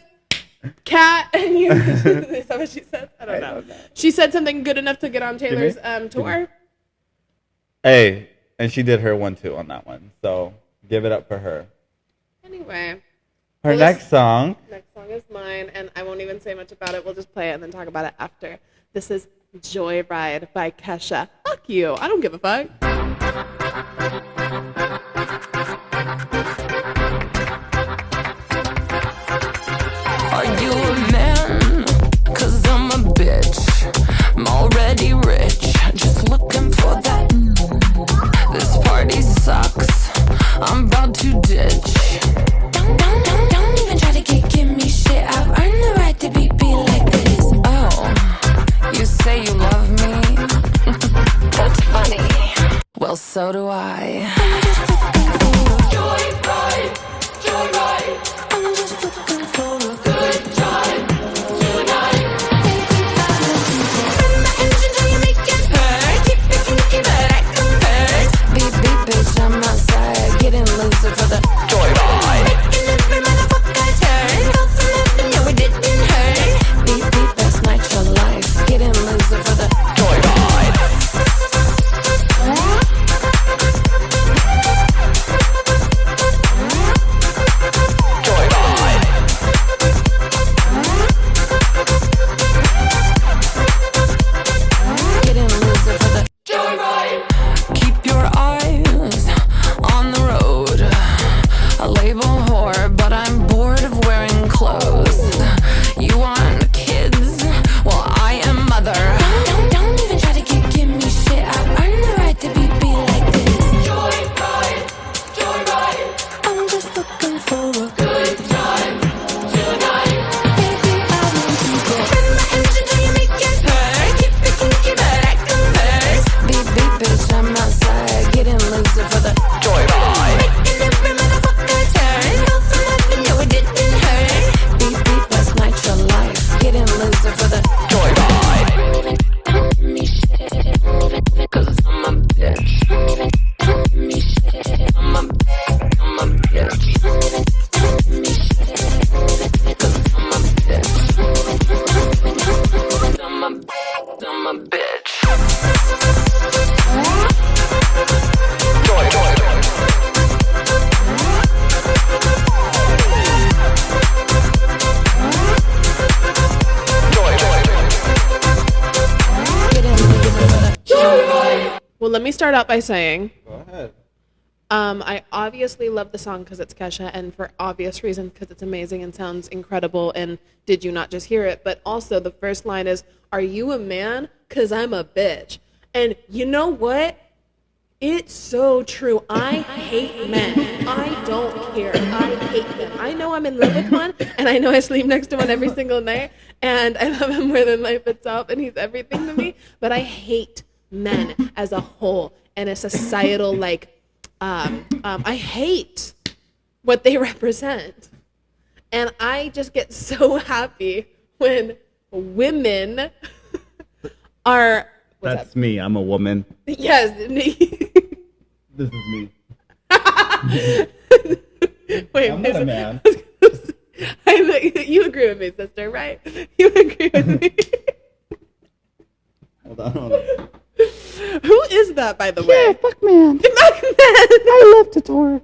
cat, and your. Is that what she said? I don't know. She said something good enough to get on Taylor's tour. Hey, and she did her 1-2 on that one. So give it up for her. Anyway. Her Well, next song. Next song is mine, and I won't even say much about it. We'll just play it and then talk about it after. This is Joyride by Kesha. Fuck you. I don't give a fuck. Are you a man? 'Cause I'm a bitch. I'm already rich. Just looking for that. This party sucks. I'm about to ditch. Don't even try to give me shit. I've earned the right to be like this. Oh, you say you love me? That's funny. Well, so do I. I'm just looking for a joyride. I'm just looking for a good time tonight. Bring my engine till you make it hurt. Keep it kinky, but I convert. Beep, beep, bitch, I'm outside. Getting loser for the joyride. Making every motherfucker turn. Go from nothing, no, it didn't hurt. Beep, beep, best night your life. Getting loser for the joyride. Well, let me start out by saying Go ahead. I obviously love the song because it's Kesha, and for obvious reasons because it's amazing and sounds incredible. And did you not just hear it? But also the first line is, "Are you a man? 'Cause I'm a bitch." And you know what? It's so true. I hate men. I don't care. I hate them. I know I'm in love with one, and I know I sleep next to one every single night, and I love him more than life itself, and he's everything to me. But I hate men as a whole, and a societal I hate what they represent, and I just get so happy when women are. That's me. I'm a woman. Yes. This is me. Wait, I'm not a man. You agree with me, sister, right? You agree with me. Hold on. Who is that, by the way? Yeah, fuck man. Fuck man. I love to tour.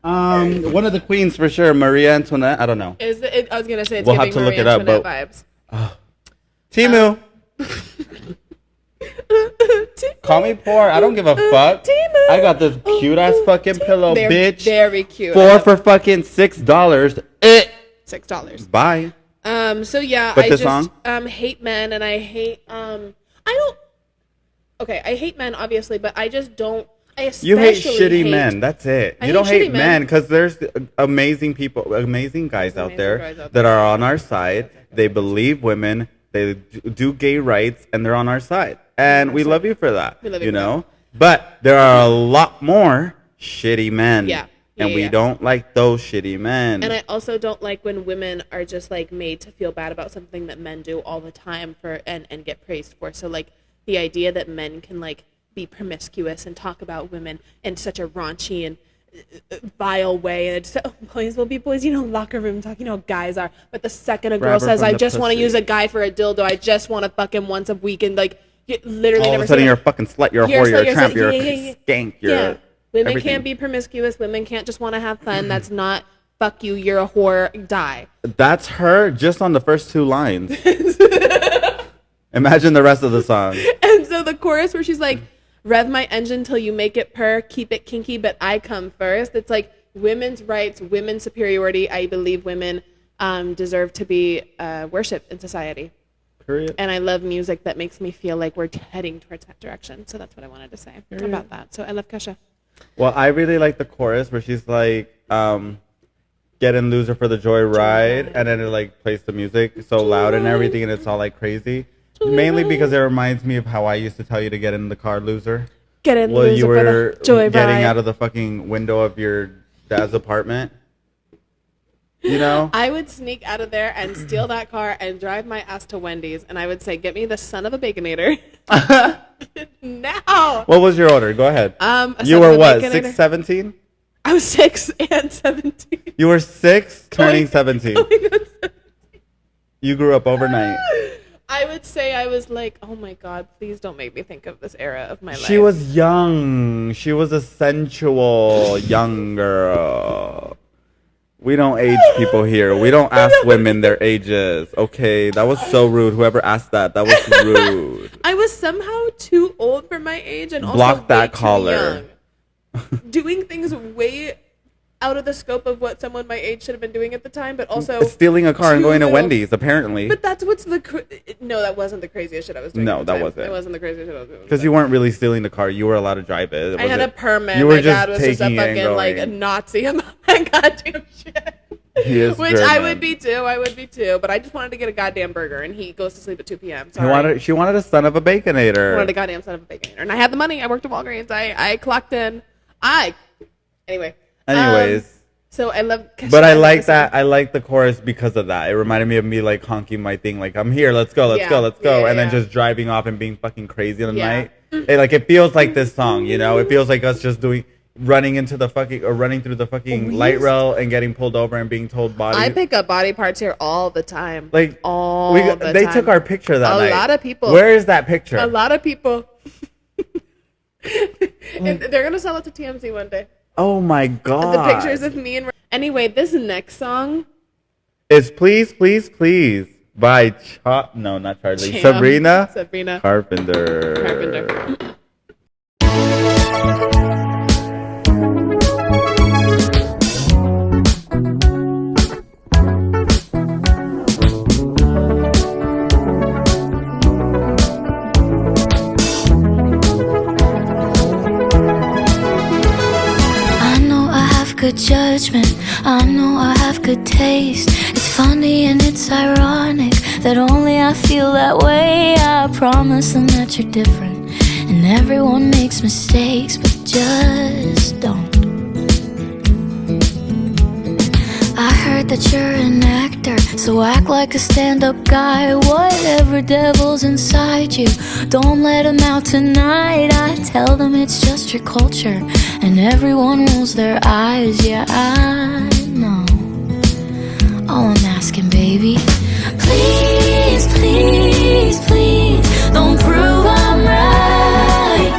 One of the queens for sure, Maria Antoinette. I don't know. I was gonna say it's We'll giving have to look Marie it up, Antoinette vibes. Timu. Call me poor. I don't give a fuck. Timu. I got this cute ass fucking pillow, They're bitch. very cute. 4 for fucking $6. $6. Bye. So yeah, But I the just song? hate men, and I hate I hate men obviously, but I just don't. I especially You hate shitty men. That's it. I You don't hate hate shitty men men. because there's amazing people, amazing guys out Amazing there guys out that there. are on our side. They believe women. They do gay rights, and they're on our side. And we love you for that. We love you you for know. But there are a lot more shitty men. Yeah. And Yeah, we yeah. don't like those shitty men. And I also don't like when women are just like made to feel bad about something that men do all the time and get praised for. So like the idea that men can like be promiscuous and talk about women in such a raunchy and vile way, and it's, oh, boys will be boys, locker room talk, guys are. But the second a girl Grab her says, from "I the just want to pussy." use a guy for a dildo, I just want to fuck him once a week," and like you literally all of never a sudden say you're a that. fucking slut. You're a You're whore. You're a slut, tramp. You're yeah, a skank. You're Yeah. Women everything. can't be promiscuous. Women can't just want to have fun. That's not fuck you. You're a whore. Die. That's her just on the first 2 lines. Imagine the rest of the song. And so the chorus where she's like, "Rev my engine till you make it purr, keep it kinky, but I come first." It's like women's rights, women's superiority. I believe women deserve to be worshipped in society. Period. And I love music that makes me feel like we're heading towards that direction. So that's what I wanted to say about that. So I love Kesha. Well, I really like the chorus where she's like, "Get in loser for the joy ride," and then it like plays the music so loud and everything, and it's all like crazy. Mainly because it reminds me of how I used to tell you to get in the car, loser. Get in, Well, loser you for were the joy getting ride. out of the fucking window of your dad's apartment. You know? I would sneak out of there and steal that car and drive my ass to Wendy's, and I would say, "Get me the son of a baconator." Now. What was your order? Go ahead. A You son were of a what, Baconator. 6, 17? I was 6 and 17. You were 6, turning Going- 17. You grew up overnight. I would say I was like, oh my God, please don't make me think of this era of my life. She was young. She was a sensual young girl. We don't age people here. We don't ask women their ages. Okay, that was so rude. Whoever asked that, that was rude. I was somehow too old for my age and also Block that way too caller. young. Doing things way out of the scope of what someone my age should have been doing at the time, but also Stealing a car and too going to little. Wendy's, apparently. But that's what's no, that wasn't the craziest shit I was doing. No, at the that time. wasn't. It wasn't the craziest shit I was doing. Because you weren't really stealing the car. You were allowed to drive it. I had a permit. You were My just dad was just a taking it and fucking like a going. Nazi about that goddamn shit. He is Which German. I would be too. I would be too. But I just wanted to get a goddamn burger, and he goes to sleep at 2 p.m. She Sorry. she wanted a son of a baconator. I wanted a goddamn son of a baconator, and I had the money. I worked at Walgreens. I clocked in. Anyway. Anyways. So I love. But I like that. I like the chorus because of that. It reminded me of me like honking my thing, like I'm here. Let's go. Let's Yeah. go. Let's go. Yeah, and then yeah. just driving off and being fucking crazy in the Yeah. night. It feels like this song, you know. It feels like us just running into the fucking or running through the fucking light rail and getting pulled over and being told body. I pick up body parts here all the time. like all we, the they time. took our picture that A night. lot of people. Where is that picture? A lot of people. And they're gonna sell it to TMZ one day. Oh my god. The pictures of me and. Anyway, this next song. It's please, please, please. by no, not Charlie. Damn. Sabrina Sabrina Carpenter. Carpenter. I know I have good judgment, I know I have good taste. It's funny and it's ironic that only I feel that way. I promise them that you're different, and everyone makes mistakes, but just don't. I heard that you're an actor, so act like a stand-up guy. Whatever devil's inside you, don't let him out tonight. I tell them it's just your culture, and everyone rolls their eyes. Yeah, I know. All I'm asking, baby, please, please, please, don't prove I'm right.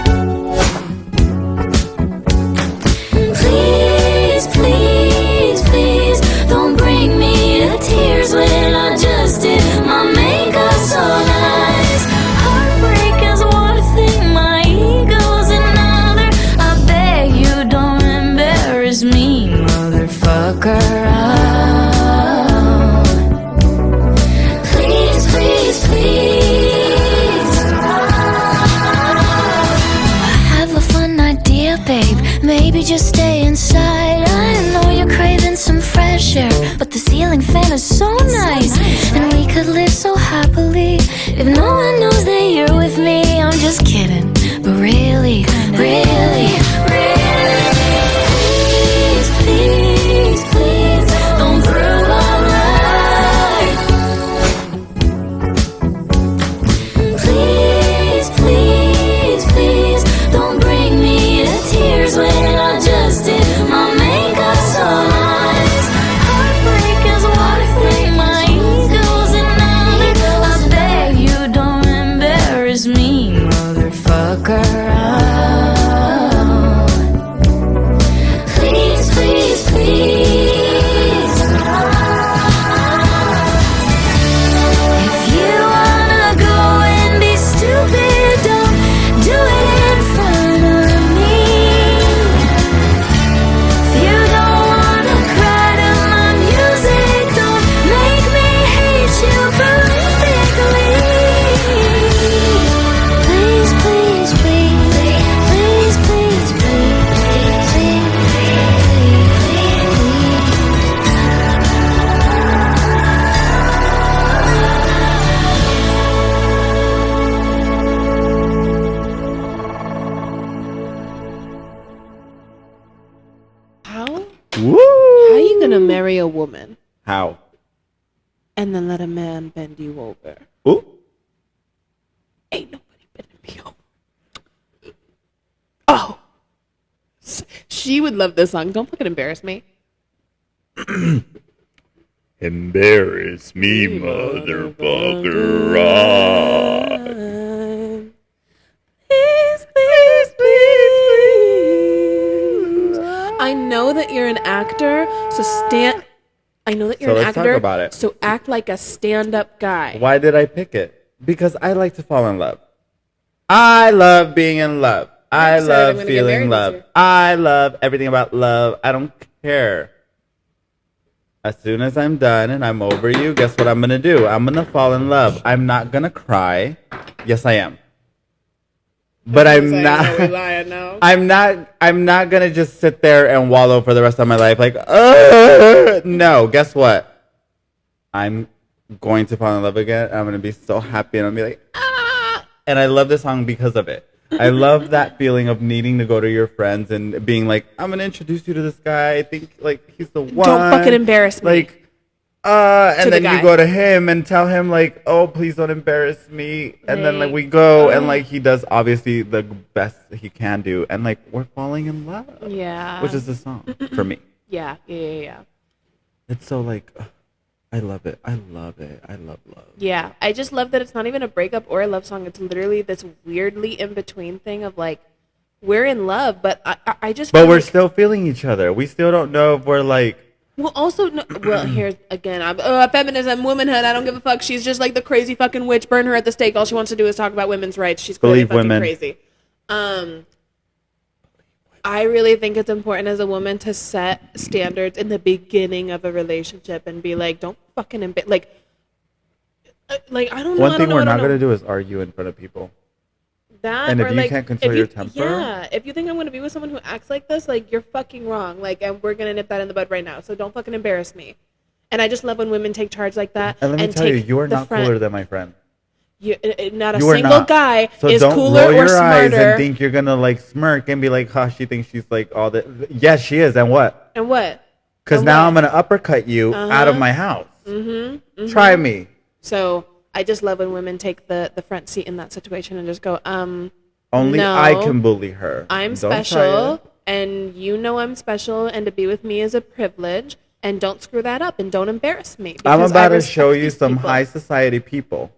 Please, please, please, don't bring me to tears when I just did my makeup so nice. Heartbreak is one thing, my ego's another. I beg you don't embarrass me, motherfucker. Please, please, please. I have a fun idea, babe. Maybe just stay inside. I know you're craving some fresh air, but the ceiling fan is so nice, and we could live so happily if no one knows that you're with me. I'm just kidding, but really, really, really, please, please, please, don't prove I'm right. Please, please, please, don't bring me to tears when I just did my makeup so nice. Heartbreak is one thing, my ego's another. I beg you don't embarrass me, motherfucker. Please, please, please. If you wanna go and be stupid, don't do it in front of me. If you don't wanna cry to my music, don't make me hate you perfectly. Please, please, please, please, please, please, please, How Woo! are you gonna marry a woman How? and then let a man bend you over? Ooh. Ain't nobody bending me over. Oh, she would love this song. Don't fucking embarrass me. Embarrass me, motherfucker. Please, please, please. I know that you're an actor, so stand. I know that you're So an let's talk actor, about it. so act like a stand-up guy. Why did I pick it? Because I like to fall in love. I love being in love. I just said I'm love gonna get married feeling this love. year. I love everything about love. I don't care. As soon as I'm done and I'm over you, guess what I'm going to do? I'm going to fall in love. I'm not going to cry. Yes, I am. But I'm not. I'm not gonna just sit there and wallow for the rest of my life. Like, no. Guess what? I'm going to fall in love again. I'm gonna be so happy, and I'll be like, ah! And I love this song because of it. I love that feeling of needing to go to your friends and being like, I'm gonna introduce you to this guy. I think like he's the one. Don't fucking embarrass me. Like, and the then guy. you go to him and tell him like, oh, please don't embarrass me. And then like we go and like he does obviously the best he can do, and like we're falling in love. Yeah. Which is the song for me. Yeah. It's so like, I love it. I love it. I love love. Yeah. I just love that it's not even a breakup or a love song. It's literally this weirdly in between thing of like, we're in love, but I just. But feel we're like, still feeling each other. We still don't know if we're like Well, also, no, well, here's again, feminism, womanhood. I don't give a fuck. She's just like the crazy fucking witch. Burn her at the stake. All she wants to do is talk about women's rights. She's clearly Believe fucking women. crazy. I really think it's important as a woman to set standards in the beginning of a relationship and be like, don't fucking like I don't know. One thing we're not going to do is argue in front of people. That, and or if you like, can't control your temper, yeah, if you think I'm going to be with someone who acts like this, like, you're fucking wrong. Like, and we're going to nip that in the bud right now. So don't fucking embarrass me. And I just love when women take charge like that. And let me tell you, you are not cooler than my friend. Not a You are single not. guy So is don't cooler roll or your eyes smarter. and think you're gonna like smirk and be like, "Huh, she thinks she's like all that." Yes, she is. And what? And what? Because And now what? I'm gonna uppercut you out of my house. Try me. So I just love when women take the front seat in that situation and just go, Only no, I can bully her. I'm Don't try special, it. and you know I'm special, and to be with me is a privilege. And don't screw that up, and don't embarrass me. I'm because about I to show respect you these some people. high society people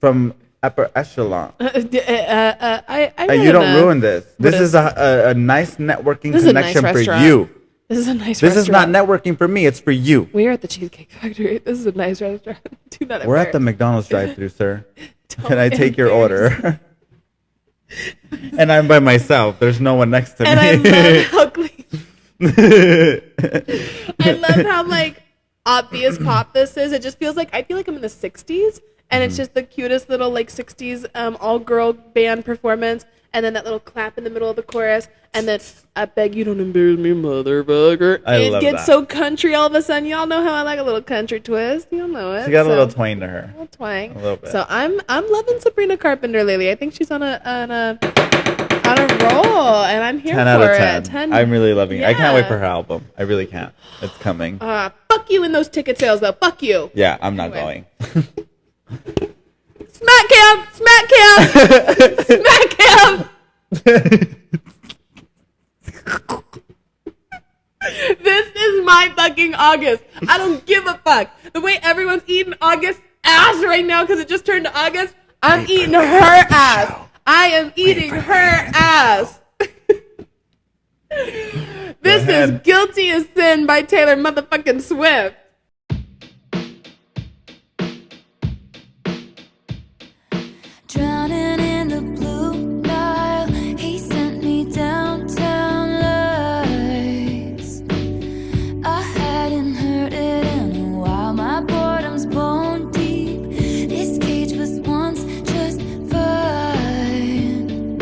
from upper echelon. I And you don't ruin this. This what is a nice networking This is a nice connection for restaurant. you. This is a nice This is not restaurant. networking for me. It's for you. We are at the Cheesecake Factory. This is a nice restaurant. Do not We're at the embarrass. McDonald's drive-thru, sir. Don't Can I take your embarrass order? And I'm by myself. There's no one next to And I me. love how clean. I love how like obvious pop this is. It just feels like I feel like I'm in the '60s, and it's just the cutest little like '60s all girl band performance, and then that little clap in the middle of the chorus, and then I beg you don't embarrass me, motherfucker. I love It gets that. so country all of a sudden. Y'all know how I like a little country twist. Y'all know it. She got a So, little twang to her. little twang. A little bit. So I'm loving Sabrina Carpenter lately. I think she's on a roll, and I'm here 10 for out of it. 10. 10. I'm really loving it. I can't wait Yeah. for her album. I really can't. It's coming. Fuck you in those ticket sales, though. Fuck you. Yeah, I'm not Anyway. going. Smack cam! Smack cam! Smack cam! This is my fucking August. I don't give a fuck. The way everyone's eating August ass right now because it just turned to August, I'm eating her ass. I am eating her ass. This is ahead. Guilty as Sin by Taylor motherfucking Swift. Drowning in the blue Nile, he sent me downtown lights. I hadn't heard it in a while. My boredom's bone deep. This cage was once just fine.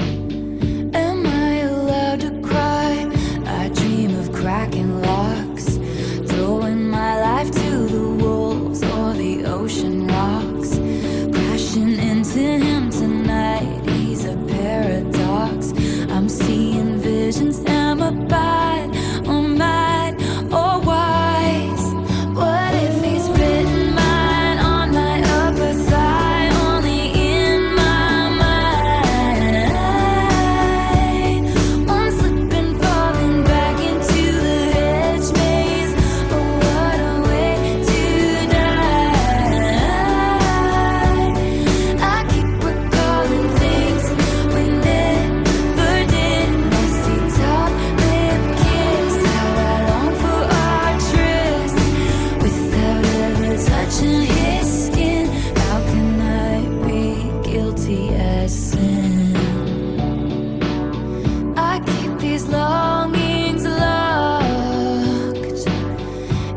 Am I allowed to cry? I dream of cracking locks, throwing my life to the wolves or the ocean rocks. Crashing into him tonight, he's a paradox. I'm seeing visions, am I bad or mad or wise? What if he's written mine on my upper thigh, only in my mind? I'm slipping, falling back into the hedge maze. Oh, what a way to die. I keep recalling things we never did. Messy top lip kiss. How I long for our tryst without ever touching his skin. How can I be guilty as sin? I keep these longings locked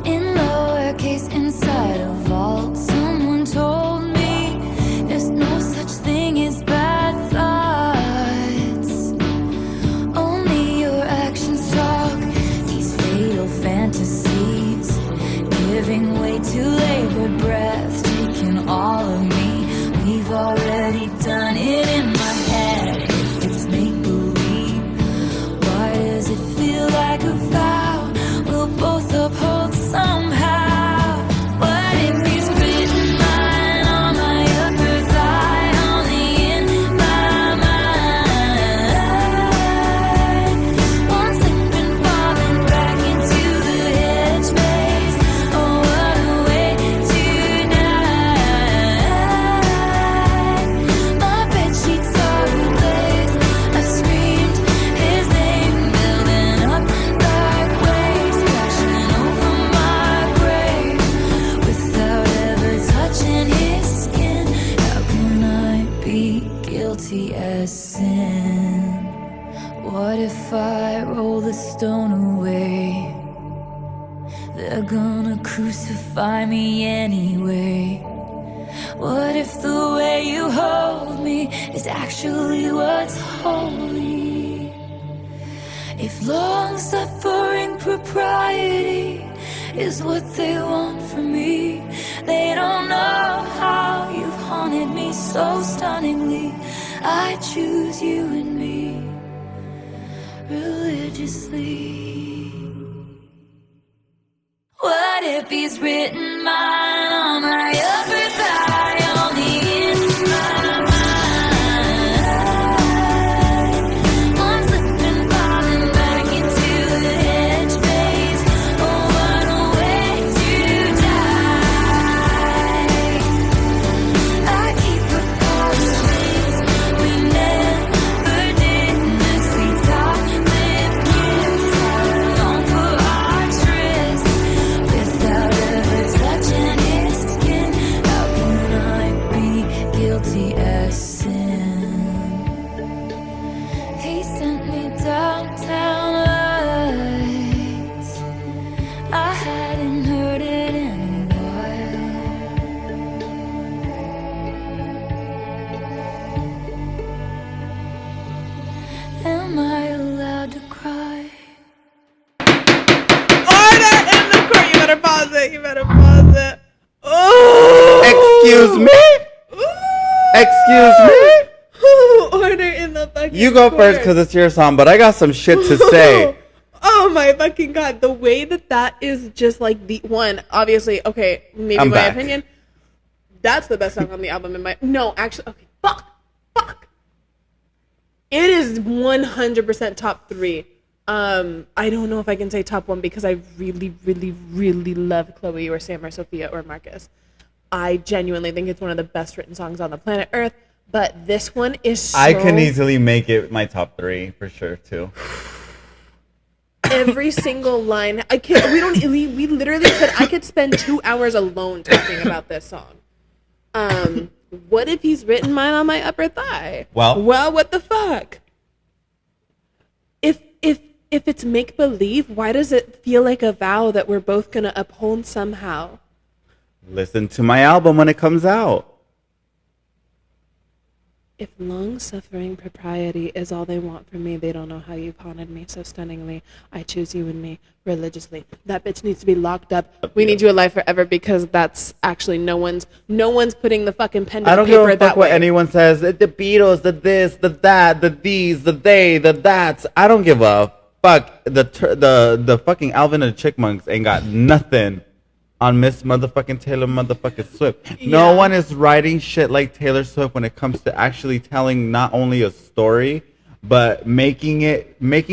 in lowercase inside a vault. Someone told me there's no such thing as bad thoughts. Only your actions talk. These fatal fantasies giving way to labored breath, taking all of me. We've already done it in my head. If it's make believe, why does it feel like a vow we'll both uphold somehow? What if he's written mine on my upper thigh, only in my mind? One slipping, falling back into the hedge maze. Oh, what a way to die. away. They're gonna crucify me anyway. What if the way you hold me is actually what's holy? If long-suffering propriety is what they want from me, they don't know how you've haunted me so stunningly. I choose you and me religiously. What if he's written mine on my upper thigh, only in my mind? One slip and falling back into the headspace. Oh, what a way to die. I keep recalling things we never did. Messy talk, lip kiss, long for our tryst. Without ever touching his skin, how can I be guilty as sin? He sent me downtown lights. I hadn't heard it in a while. Am I allowed to cry? Order in the court. You better pause it. You better pause it. Oh. Excuse me? Excuse me? Order in the fucking You go court. first because it's your song, but I got some shit to say. Oh my fucking god. The way that is just like the one, obviously, okay, maybe I'm my back. opinion. That's the best song on the album in my no, actually okay. Fuck. It is 100% top 3. I don't know if I can say top 1 because I really, really, really love Chloe or Sam or Sophia or Marcus. I genuinely think it's one of the best written songs on the planet Earth. But this one is so... I can easily make it my top 3 for sure too. Every single line. I can't. We literally could. I could spend 2 hours alone talking about this song. What if he's written mine on my upper thigh? Well, what the fuck? If it's make believe, why does it feel like a vow that we're both gonna uphold somehow? listen to my album when it comes out. If long-suffering propriety is all they want from me, they don't know how you've haunted me so stunningly. I choose you and me religiously. That bitch needs to be locked up. We need you alive forever because that's actually no one's putting the fucking pen to I the don't give paper a that fuck what way. anyone says. The Beatles, the this, the that, the these, the they, the that's. I don't give a fuck. The fucking Alvin and the Chipmunks ain't got nothing on Miss motherfucking Taylor motherfucking Swift. No Yeah. one is writing shit like Taylor Swift when it comes to actually telling not only a story, but making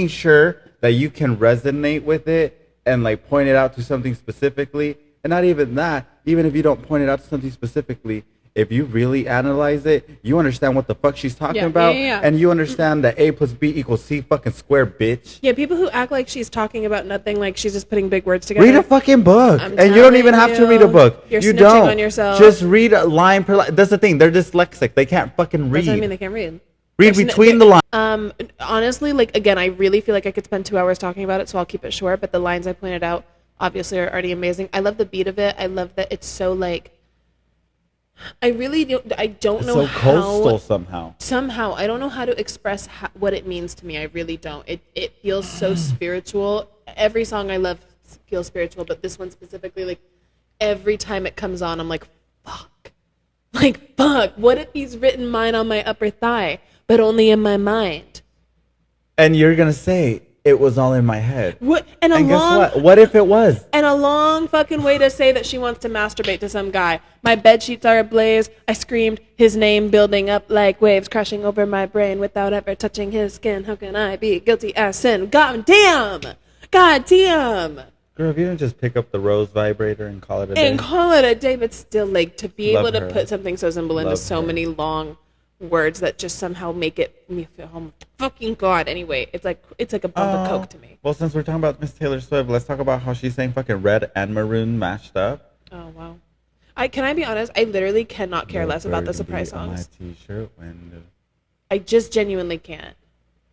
sure that you can resonate with it and like point it out to something specifically. And not even that, even if you don't point it out to something specifically, if you really analyze it, you understand what the fuck she's talking about. Yeah. And you understand that A plus B equals C fucking square, bitch. Yeah, people who act like she's talking about nothing, like she's just putting big words together. Read a fucking book. I'm And you don't even telling have to read a you, book. you're You snitching don't. on yourself. Just read a line per line. That's the thing. They're dyslexic. They can't fucking read. That's what I mean, they can't read. Read There's between the lines. Honestly, like, again, I really feel like I could spend 2 hours talking about it, so I'll keep it short. But the lines I pointed out, obviously, are already amazing. I love the beat of it. I love that it's so, like, I really don't, I don't know So coastal how, somehow. I don't know how to express what it means to me. I really don't. It feels so spiritual. Every song I love feels spiritual, but this one specifically, like, every time it comes on, I'm like, fuck. Like, fuck. What if he's written mine on my upper thigh, but only in my mind? And you're going to say, it was all in my head. What? And guess what? What if it was? And a long fucking way to say that she wants to masturbate to some guy. My bed sheets are ablaze. I screamed his name, building up like waves, crashing over my brain without ever touching his skin. How can I be guilty as sin? God damn! God damn! Girl, if you didn't just pick up the Rose vibrator and call it a day. And call it a day, but still, like, to be Love able to her. put something so simple into Love so her. many long words that just somehow make it me feel, oh fucking God. Anyway, it's like a bump of coke to me. Well, since we're talking about Miss Taylor Swift, let's talk about how she's saying fucking red and maroon mashed up. Oh, wow. Can I be honest? I literally cannot care less about the surprise Burgundy on songs. my t-shirt window. I just genuinely can't.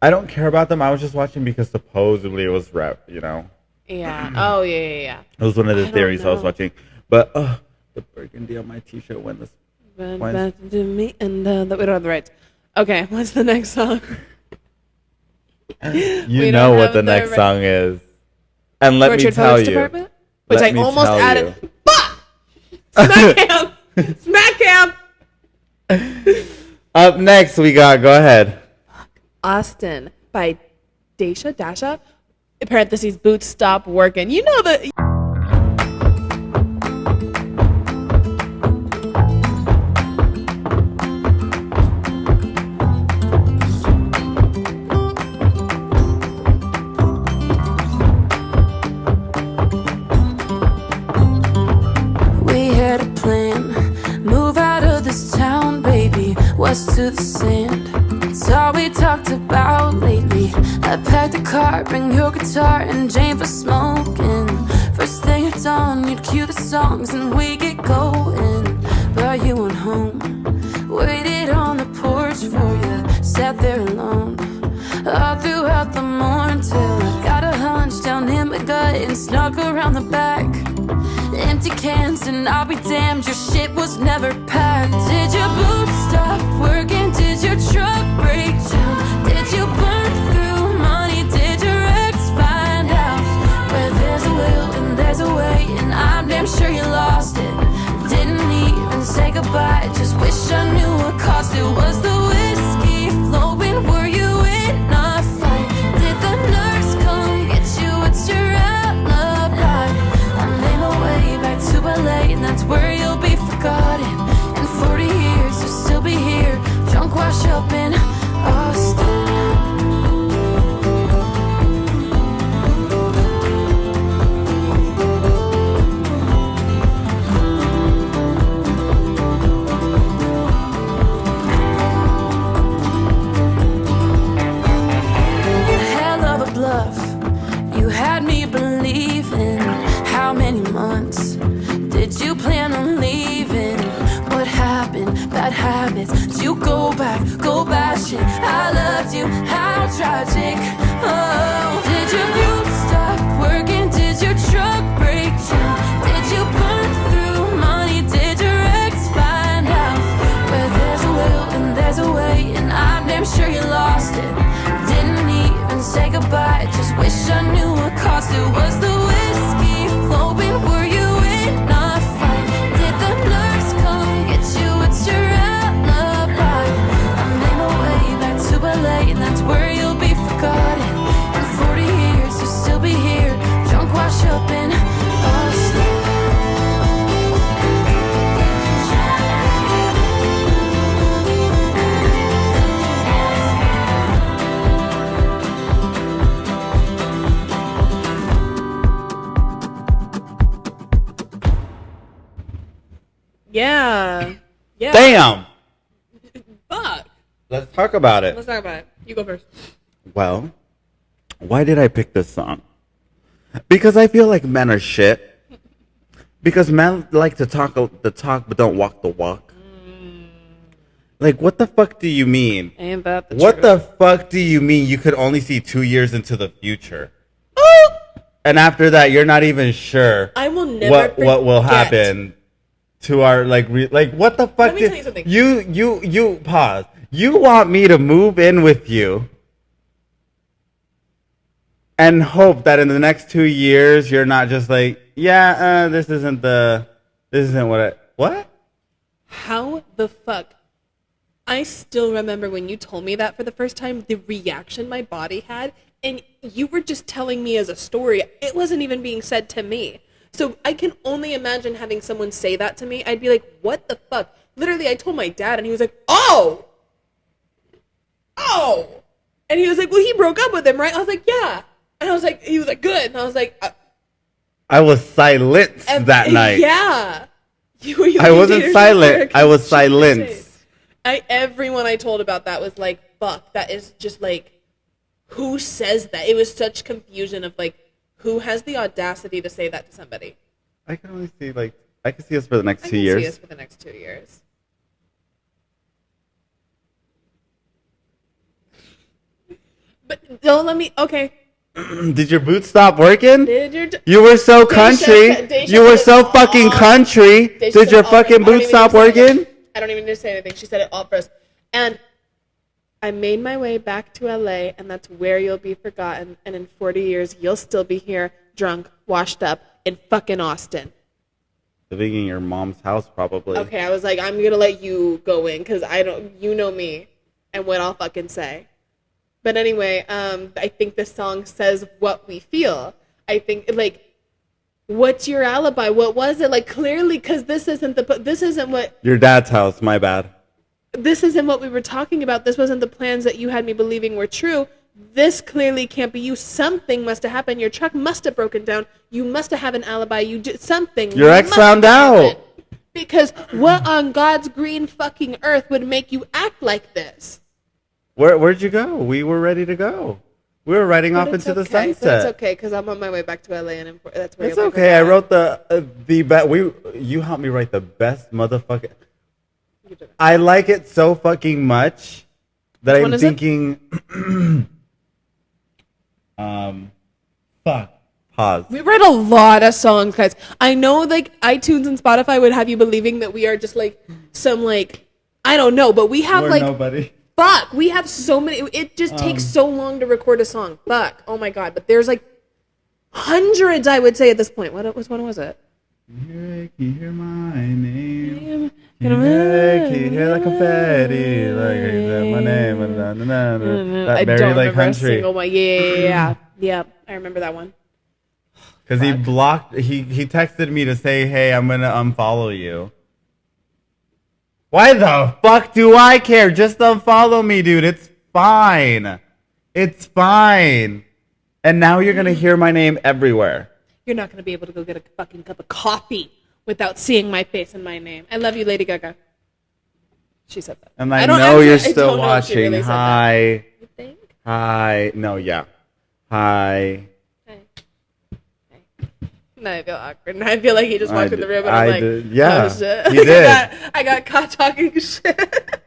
I don't care about them. I was just watching because supposedly it was rep, you know. Yeah. Oh yeah. It was one of the I don't theories I was know. watching. But the burgundy on my t-shirt when this. Run Why is- back to me and we don't have the rights. Okay, what's the next song? You We know don't what have the the next right- song is. And let Tortured me tell Poets you. Department? Which Let I me almost tell added. you. Fuck! Smack camp! Smack camp! Up next we got, go ahead. Austin by Dasha. In parentheses, boots stop working. You know the. We had a plan, move out of this town, baby, west to the sand. It's all we talked about lately. I packed a car, bring your guitar and Jane for smoking. First thing at dawn, you'd cue the songs and we get going. But you went home, waited on the porch for you, sat there alone all throughout the morning till I got a hunch down in my gut and snuck around the back. Empty cans and I'll be damned, your shit was never packed. Did your boots stop working? Did your truck break down? Did you burn through money? Did your ex find out? Where there's a will and there's a way, and I'm damn sure you lost it. Didn't even say goodbye, just wish I knew what cost it. Was the whiskey flowing? Were you in a fight? Did the nurse come get you? It's your alibi. I made my way back to LA, and that's where you'll be forgotten. In 40 years, you'll still be here, drunk, wash up in Austin. Hell of a bluff. You had me believing. How many months did you plan on leaving? What happened? Bad habits. Did you go back, go bashing? I loved you. How tragic. Oh, did your boots stop working? Did your truck break down? Did you burn through money? Did your ex find out? Where there's a will and there's a way, and I'm damn sure you lost it. Didn't even say goodbye, just wish I knew what cost it. Was the whiskey flowing? Were you in a fight? Did the nurse come get you? It's your alibi. I made my way back to LA, and that's where you'll be forgotten. In 40 years, you'll still be here, drunk, wash up in Austin. Yeah. Yeah. Damn. Fuck. Let's talk about it. Let's talk about it. You go first. Well, why did I pick this song? Because I feel like men are shit. Because men like to talk the talk but don't walk the walk. Like, what the fuck do you mean? Ain't that the What truth? the fuck do you mean you could only see 2 years into the future? And after that, you're not even sure I will never what will forget. happen to our like what the fuck Let me did tell you something. you pause. You want me to move in with you and hope that in the next 2 years you're not just like, yeah, this isn't what? How the fuck? I still remember when you told me that for the first time, the reaction my body had, and you were just telling me as a story. It wasn't even being said to me. So I can only imagine having someone say that to me. I'd be like, what the fuck? Literally, I told my dad, and he was like, oh! And he was like, well, he broke up with him, right? I was like, yeah. And I was like, he was like, good. And I was like, I was silenced that night. Yeah. I wasn't silent. I was silenced. Everyone I told about that was like, fuck, that is just like, who says that? It was such confusion of like, who has the audacity to say that to somebody? I can only see I can see us for the next I 2 can years. see us for the next 2 years. But don't let me. Okay. Did your boots stop working? Did your You were so Daisha country. said- Daisha You were said so it all. fucking country. Daisha Did said your it all fucking first. I don't boots even stop need to say working? anything. I don't even need to say anything. She said it all first. And I made my way back to LA, and that's where you'll be forgotten. And in 40 years, you'll still be here, drunk, washed up, in fucking Austin. Living in your mom's house, probably. Okay, I was like, I'm gonna let you go in because I don't. You know me, and what I'll fucking say. But anyway, I think this song says what we feel. I think like, what's your alibi? What was it like? Clearly, because this isn't what Your dad's house. My bad. this isn't what we were talking about. This wasn't the plans that you had me believing were true. This clearly can't be you. Something must have happened. Your truck must have broken down. You must have an alibi. You did something. Your ex must found have out. happened. Because what on God's green fucking earth would make you act like this? Where'd you go? We were ready to go. We were riding off But it's into the okay. sunset. But it's okay because I'm on my way back to LA and that's where It's you'll be okay. I forgotten. wrote you helped me write the best motherfucking. You did it. I like it so fucking much that Which one I'm is it? thinking. Fuck. Pause. We write a lot of songs, guys. I know, like, iTunes and Spotify would have you believing that we are just, like, some, like, I don't know, but we have, We're like, nobody. fuck, we have so many. It just takes so long to record a song. Fuck. Oh, my God. But there's, like, hundreds, I would say, at this point. What was it? Can you hear my name? Can you hear the confetti? Like my name. That I Mary don't Lake remember a Country. single one. Yeah. Yeah, I remember that one. Because he blocked. He texted me to say, "Hey, I'm gonna unfollow you." Why the fuck do I care? Just unfollow me, dude. It's fine. It's fine. And now you're gonna hear my name everywhere. You're not going to be able to go get a fucking cup of coffee without seeing my face and my name. I love you, Lady Gaga. She said that. And I don't know you're actually- I still don't know if she watching. really said that. Hi. You think? Hi. No, yeah. Hi. Hey. Now I feel awkward. Now I feel like he just walked in the room and I I'm like, did. Yeah, oh shit. he did. I got caught talking shit.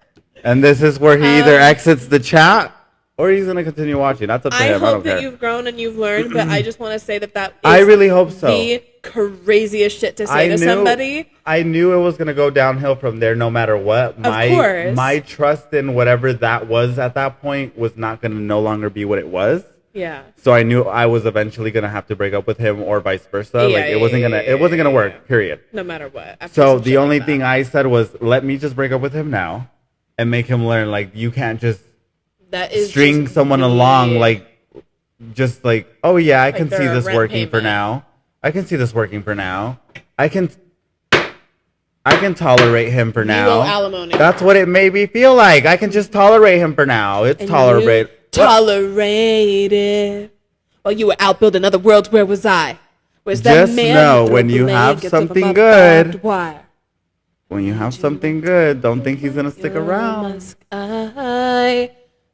And this is where he either exits the chat or he's going to continue watching. That's up to I him. I hope don't that care. you've grown and you've learned, but I just want to say that is I really hope so. the craziest shit to say to somebody. I knew it was going to go downhill from there no matter what. course. My trust in whatever that was at that point was not going to no longer be what it was. Yeah. So I knew I was eventually going to have to break up with him or vice versa. Yeah, Like it wasn't going to work, period. No matter what. After So some the shit only like thing that. I said was, let me just break up with him now and make him learn, like, you can't just that is string just someone me. along, like, just like, oh yeah, I can they're see a this rent working for payment. now. I can see this working for now. I can tolerate him for now. owe alimony. That's what it made me feel like. I can just tolerate him for now. It's And tolerate. you tolerated. While you were out building other worlds, where was I? Where's that Just man know who threw when you have blankets over something my good, barbed wire? When you have something good, don't think he's gonna stick You're around. my sky.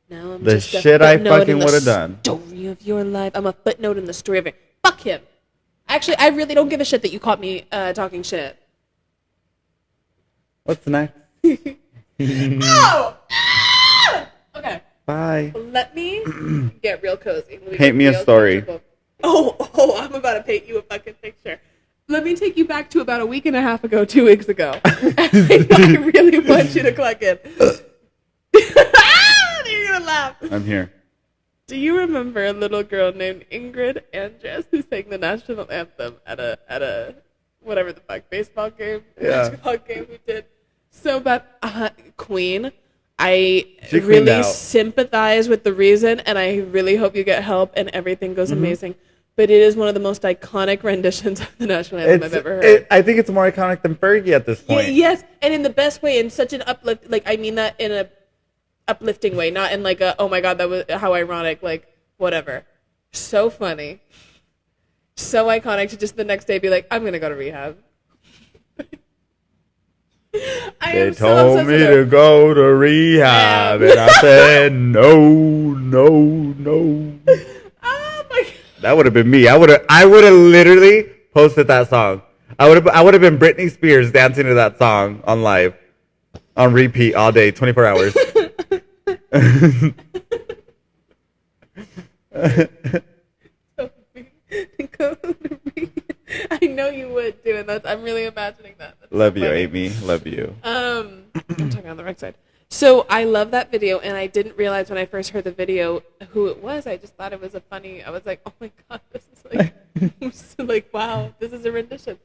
Now I'm The just a shit I footnote fucking in the would've done. Story of your life. I'm a footnote in the story of it. Fuck him. Actually, I really don't give a shit that you caught me talking shit. What's next? Oh! Ah! Okay. Bye. Let me get real cozy. Let me Paint get me a real story. comfortable. Oh, I'm about to paint you a fucking picture. Let me take you back to about a week and a half ago, 2 weeks ago. I really want you to cluck in. You're gonna laugh. I'm here. Do you remember a little girl named Ingrid Andress who sang the national anthem at a whatever the fuck baseball game, basketball game we did? So bad, Queen. I She cleaned really out. sympathize with the reason, and I really hope you get help and everything goes Mm-hmm. amazing. But it is one of the most iconic renditions of the national anthem I've ever heard. I think it's more iconic than Fergie at this point. Yes, and in the best way, in such an uplift. Like I mean that in a uplifting way, not in like a oh my god that was how ironic. Like whatever, so funny, so iconic to just the next day be like I'm gonna go to rehab. They told me to go to rehab, and I said no. Oh my god. That would have been me. I would have literally posted that song. I would have been Britney Spears dancing to that song on live, on repeat all day, 24 hours. I know you would do, and I'm really imagining that. That's Love so you, funny. Amy. Love you. I'm talking on the right side. So I love that video, and I didn't realize when I first heard the video who it was. I just thought it was a funny. I was like, oh my god, this is like, like wow, this is a rendition.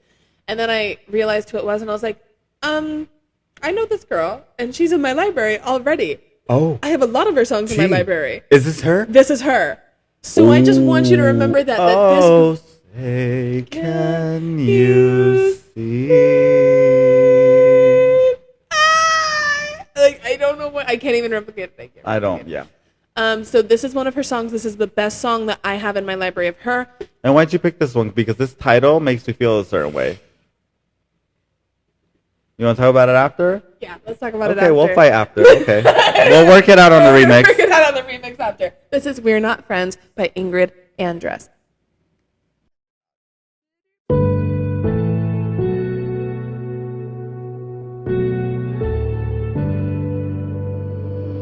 And then I realized who it was, and I was like, I know this girl, and she's in my library already. Oh, I have a lot of her songs in my library. Is this her? This is her. So I just want you to remember that. Oh, say, can you see? Like, I don't know what. I can't even replicate it. Thank you. I don't. Yeah. So this is one of her songs. This is the best song that I have in my library of her. And why'd you pick this one? Because this title makes me feel a certain way. You want to talk about it after? Yeah, let's talk about it Okay, after. we'll fight after. Okay. We'll work it out on the remix. Work it out on the remix after. This is We're Not Friends by Ingrid Andress.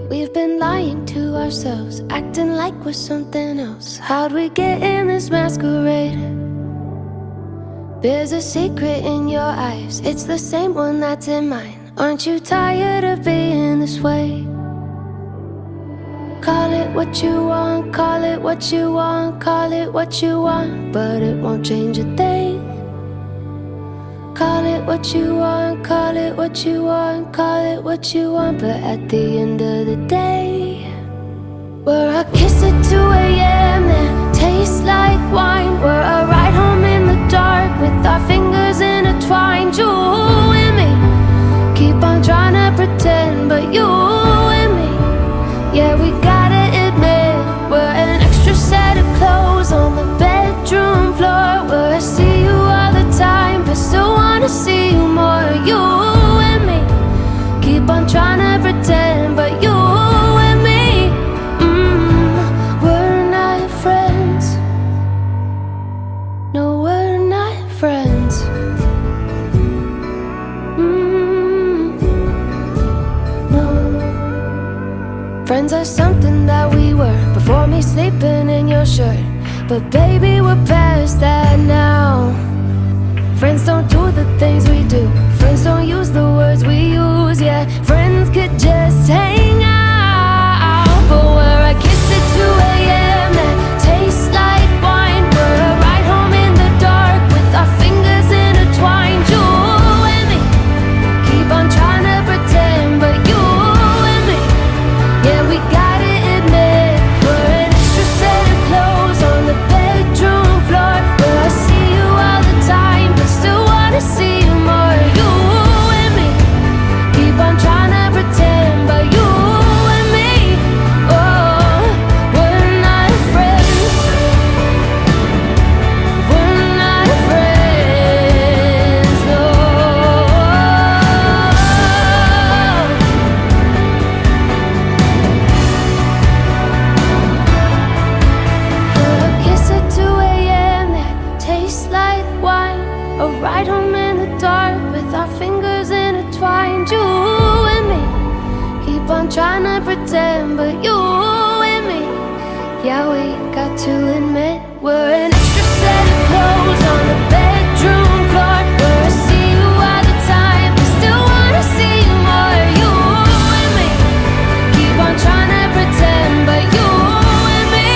We've been lying to ourselves, acting like we're something else. How'd we get in this masquerade? There's a secret in your eyes, it's the same one that's in mine. Aren't you tired of being this way? Call it what you want, call it what you want, call it what you want, but it won't change a thing. Call it what you want, call it what you want, call it what you want, but at the end of the day, we're a kiss at 2 a.m. that tastes like wine. We're a ride home in the dark with our fingers intertwined. You and me keep on trying to pretend, but you and me, yeah, we gotta admit we're an extra set of clothes on the bedroom floor. Where I see you all the time, but still wanna see you more. You and me keep on trying to pretend, but you and me, we're not friends. No, we're not friends. No. Friends are something that we were before me sleeping in your shirt, but baby, we're past that now. Friends don't do the things we do. Friends don't use the words we use. Yeah, friends could just hang out, but we're a kiss at 2 a.m. that tastes like wine. We're a ride home in the dark with our fingers intertwined. You and me keep on trying to pretend, but you and me, yeah, we gotta admit we're an extra set of clothes on the bedroom floor. Where I see you all the time, but still wanna see you more. You and me keep on trying to pretend, but you and me, oh, we're not friends. We're not friends, no. A kiss at 2 a.m. that tastes like wine. A ride home in the dark with our fingers intertwined. You and me keep on trying to pretend, but you and me, yeah, we got to admit we're an extra set of clothes on the bedroom floor. Where I see you all the time, but still wanna see you more. You and me keep on trying to pretend, but you and me,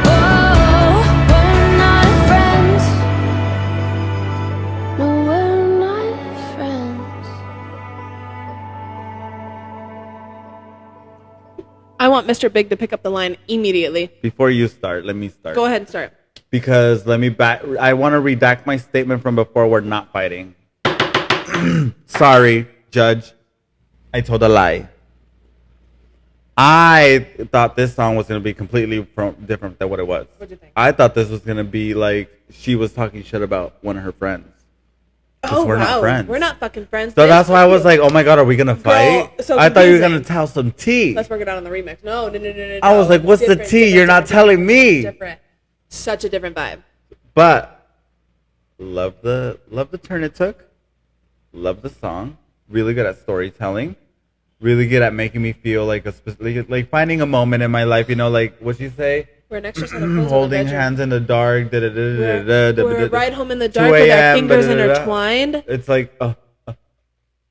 oh, we're not friends. No, we're not friends. I want Mr. Big to pick up the line immediately. Before you start, let me start. Go ahead and start. Because let me back. I want to redact my statement from before. We're not fighting. Sorry, Judge. I told a lie. I thought this song was going to be completely different than what it was. What'd you think? I thought this was going to be like she was talking shit about one of her friends. 'Cause we're not friends. We're not fucking friends. So bitch. that's why I was like, oh my God, are we going to fight? so I thought you were confusing. going to tell some tea. Let's work it out on the remix. No. I was like, what's the Different, tea? different, You're not different, telling me. Different. Such a different vibe. But love the turn it took. Love the song. Really good at storytelling. Really good at making me feel like like finding a moment in my life. You know, like what you say. We're an extra set of clothes in the Holding bedroom. hands in the dark. We're a ride home in the dark with our fingers intertwined. It's like,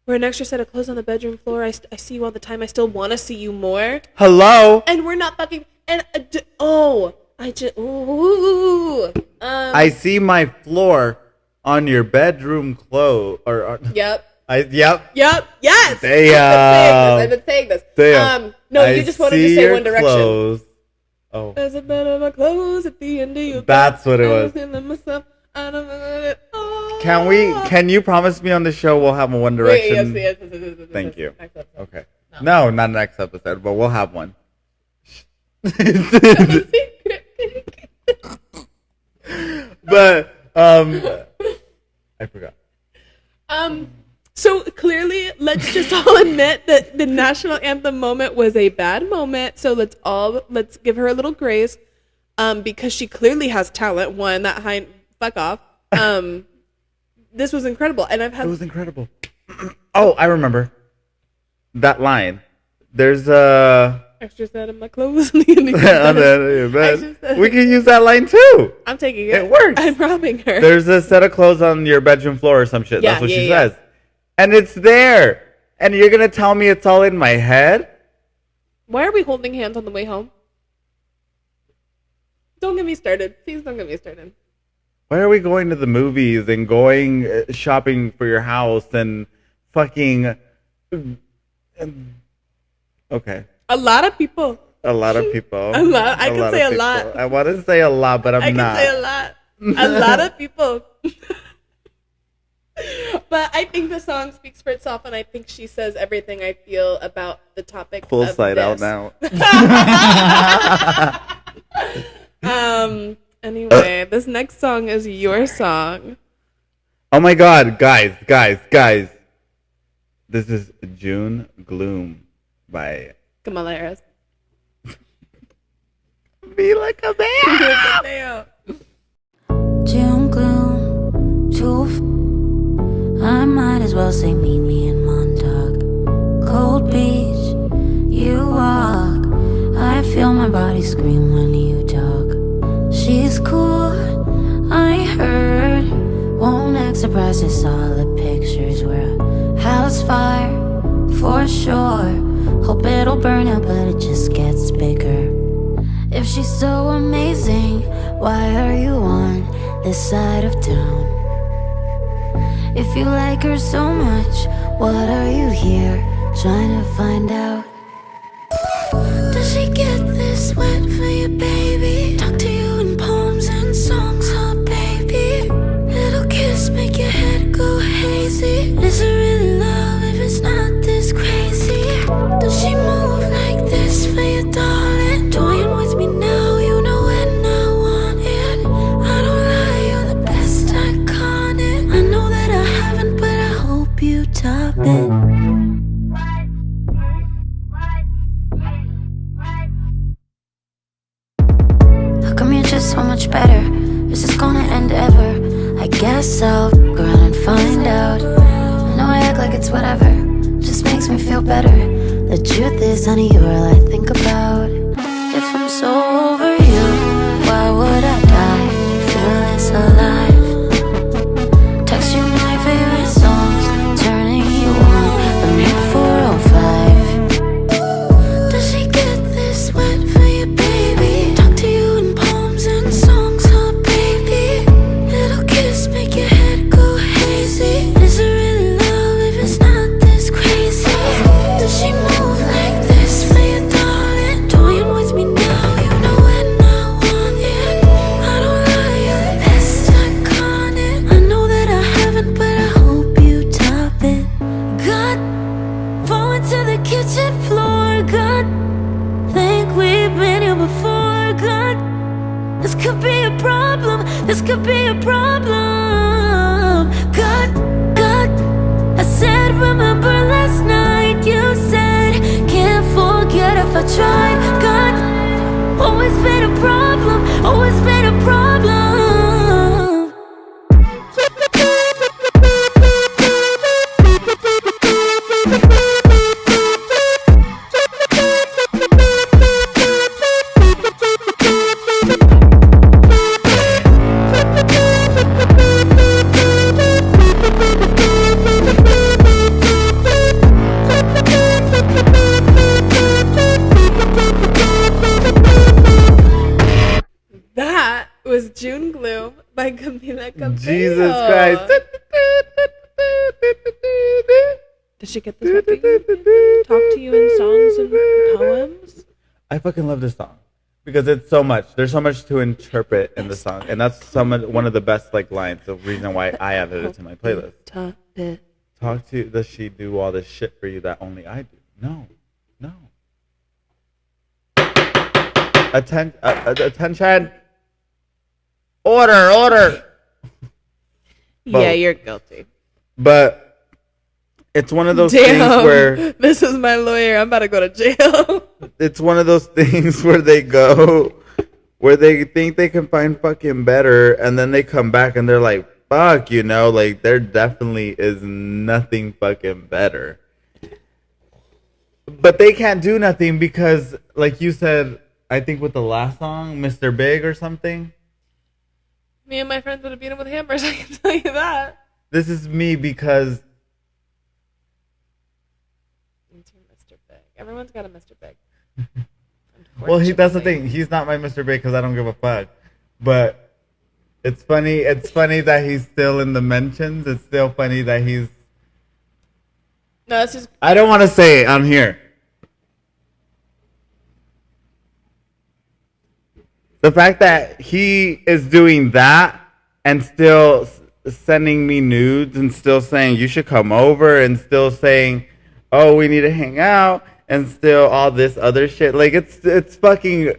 We're an extra set of clothes on the bedroom floor. I see you all the time. I still want to see you more. hello. And we're not fucking. And I see my floor on your bedroom clothes. Yep. Yep. Yes. Damn. I've been saying this. Damn. No, you just wanted to see say your One Direction. clothes. Oh, There's a bit of my clothes at the end of your that's what it was. Can you promise me on the show we'll have a One Direction? Yes. Thank you. Next episode. Okay. No, not next episode, but we'll have one. But I forgot. So clearly, let's just all admit that the national anthem moment was a bad moment. So let's give her a little grace, because she clearly has talent. One, that high, fuck off. This was incredible, and It was incredible. Oh, I remember that line. There's extra set of my clothes on the end of your bed. we can use that line too. I'm taking it. It works. I'm robbing her. There's a set of clothes on your bedroom floor or some shit. Yeah, That's what she yeah. says. And it's there. And you're going to tell me it's all in my head? Why are we holding hands on the way home? Don't get me started. Please don't get me started. Why are we going to the movies and going shopping for your house and fucking... Okay. A lot of people. A lot of people. A lot. I can say a people. lot. I want to say a lot, but I'm not. I can say a lot. A lot of people. But I think the song speaks for itself, and I think she says everything I feel about the topic. Full of side out this. now. Anyway, this next song is your song. Oh my God, guys. This is June Gloom by Kamala Harris. Be Like a Man. Damn. June gloom, I might as well say meet me in Montauk. Cold beach, you walk. I feel my body scream when you talk. She's cool, I heard. Won't act surprised I saw the pictures. We're a house fire, for sure. Hope it'll burn out, but it just gets bigger. If she's so amazing, why are you on this side of town? If you like her so much, what are you here trying to find out? Does she get this wet for you, baby? Talk to you in poems and songs, huh, baby? Little kiss make your head go hazy. Is it really love if it's not this crazy? Does she move like this for you, darling? Toying with me now, you know when I want it. I don't lie, you're the best iconic. I know that I haven't, but I hope you top it. How come you're just so much better? Is this gonna end ever? I guess I'll go around and find out. I know I act like it's whatever, just makes me feel better. The truth is, honey, you're all I think about. If I'm so over you, why would I die? Feel less alive. Text you my favorite songs, turning you on. The mid 405. Does she get this wet for you, baby? Talk to you in poems and songs, huh, baby? Little kiss make your head go hazy. Is it really love if it's not this crazy? Does she move like this for you, darling? Toying with me now, you know when I want it. I don't lie, you're the best iconic. I know that I haven't, but I hope you top it. God, falling to the kitchen floor. God, think we've been here before. God, this could be a problem. This could be a problem. God, I said, remember last night you said, can't forget if I tried. God, always been a problem, always been a problem. by Camila Cabello. Jesus Christ. Did she get this happy? Talk to you in songs and poems? I fucking love this song because it's so much. There's so much to interpret in the song, and that's one of the best like lines. The reason why I added it to my playlist. Talk to. Does she do all this shit for you that only I do? No. Attention. Order. Yeah, you're guilty. But it's one of those things where this is my lawyer. I'm about to go to jail. It's one of those things where they think they can find fucking better, and then they come back and they're like, fuck, like there definitely is nothing fucking better. But they can't do nothing because, like you said, I think with the last song, Mr. Big or something. Me and my friends would have beat him with hammers, I can tell you that. This is me because... Mr. Big. Everyone's got a Mr. Big. Well, that's the thing. He's not my Mr. Big because I don't give a fuck. But it's funny. It's funny that he's still in the mentions. It's still funny that he's... No, it's just... I don't want to say it on here. The fact that he is doing that and still sending me nudes and still saying you should come over and still saying, oh, we need to hang out and still all this other shit. Like it's fucking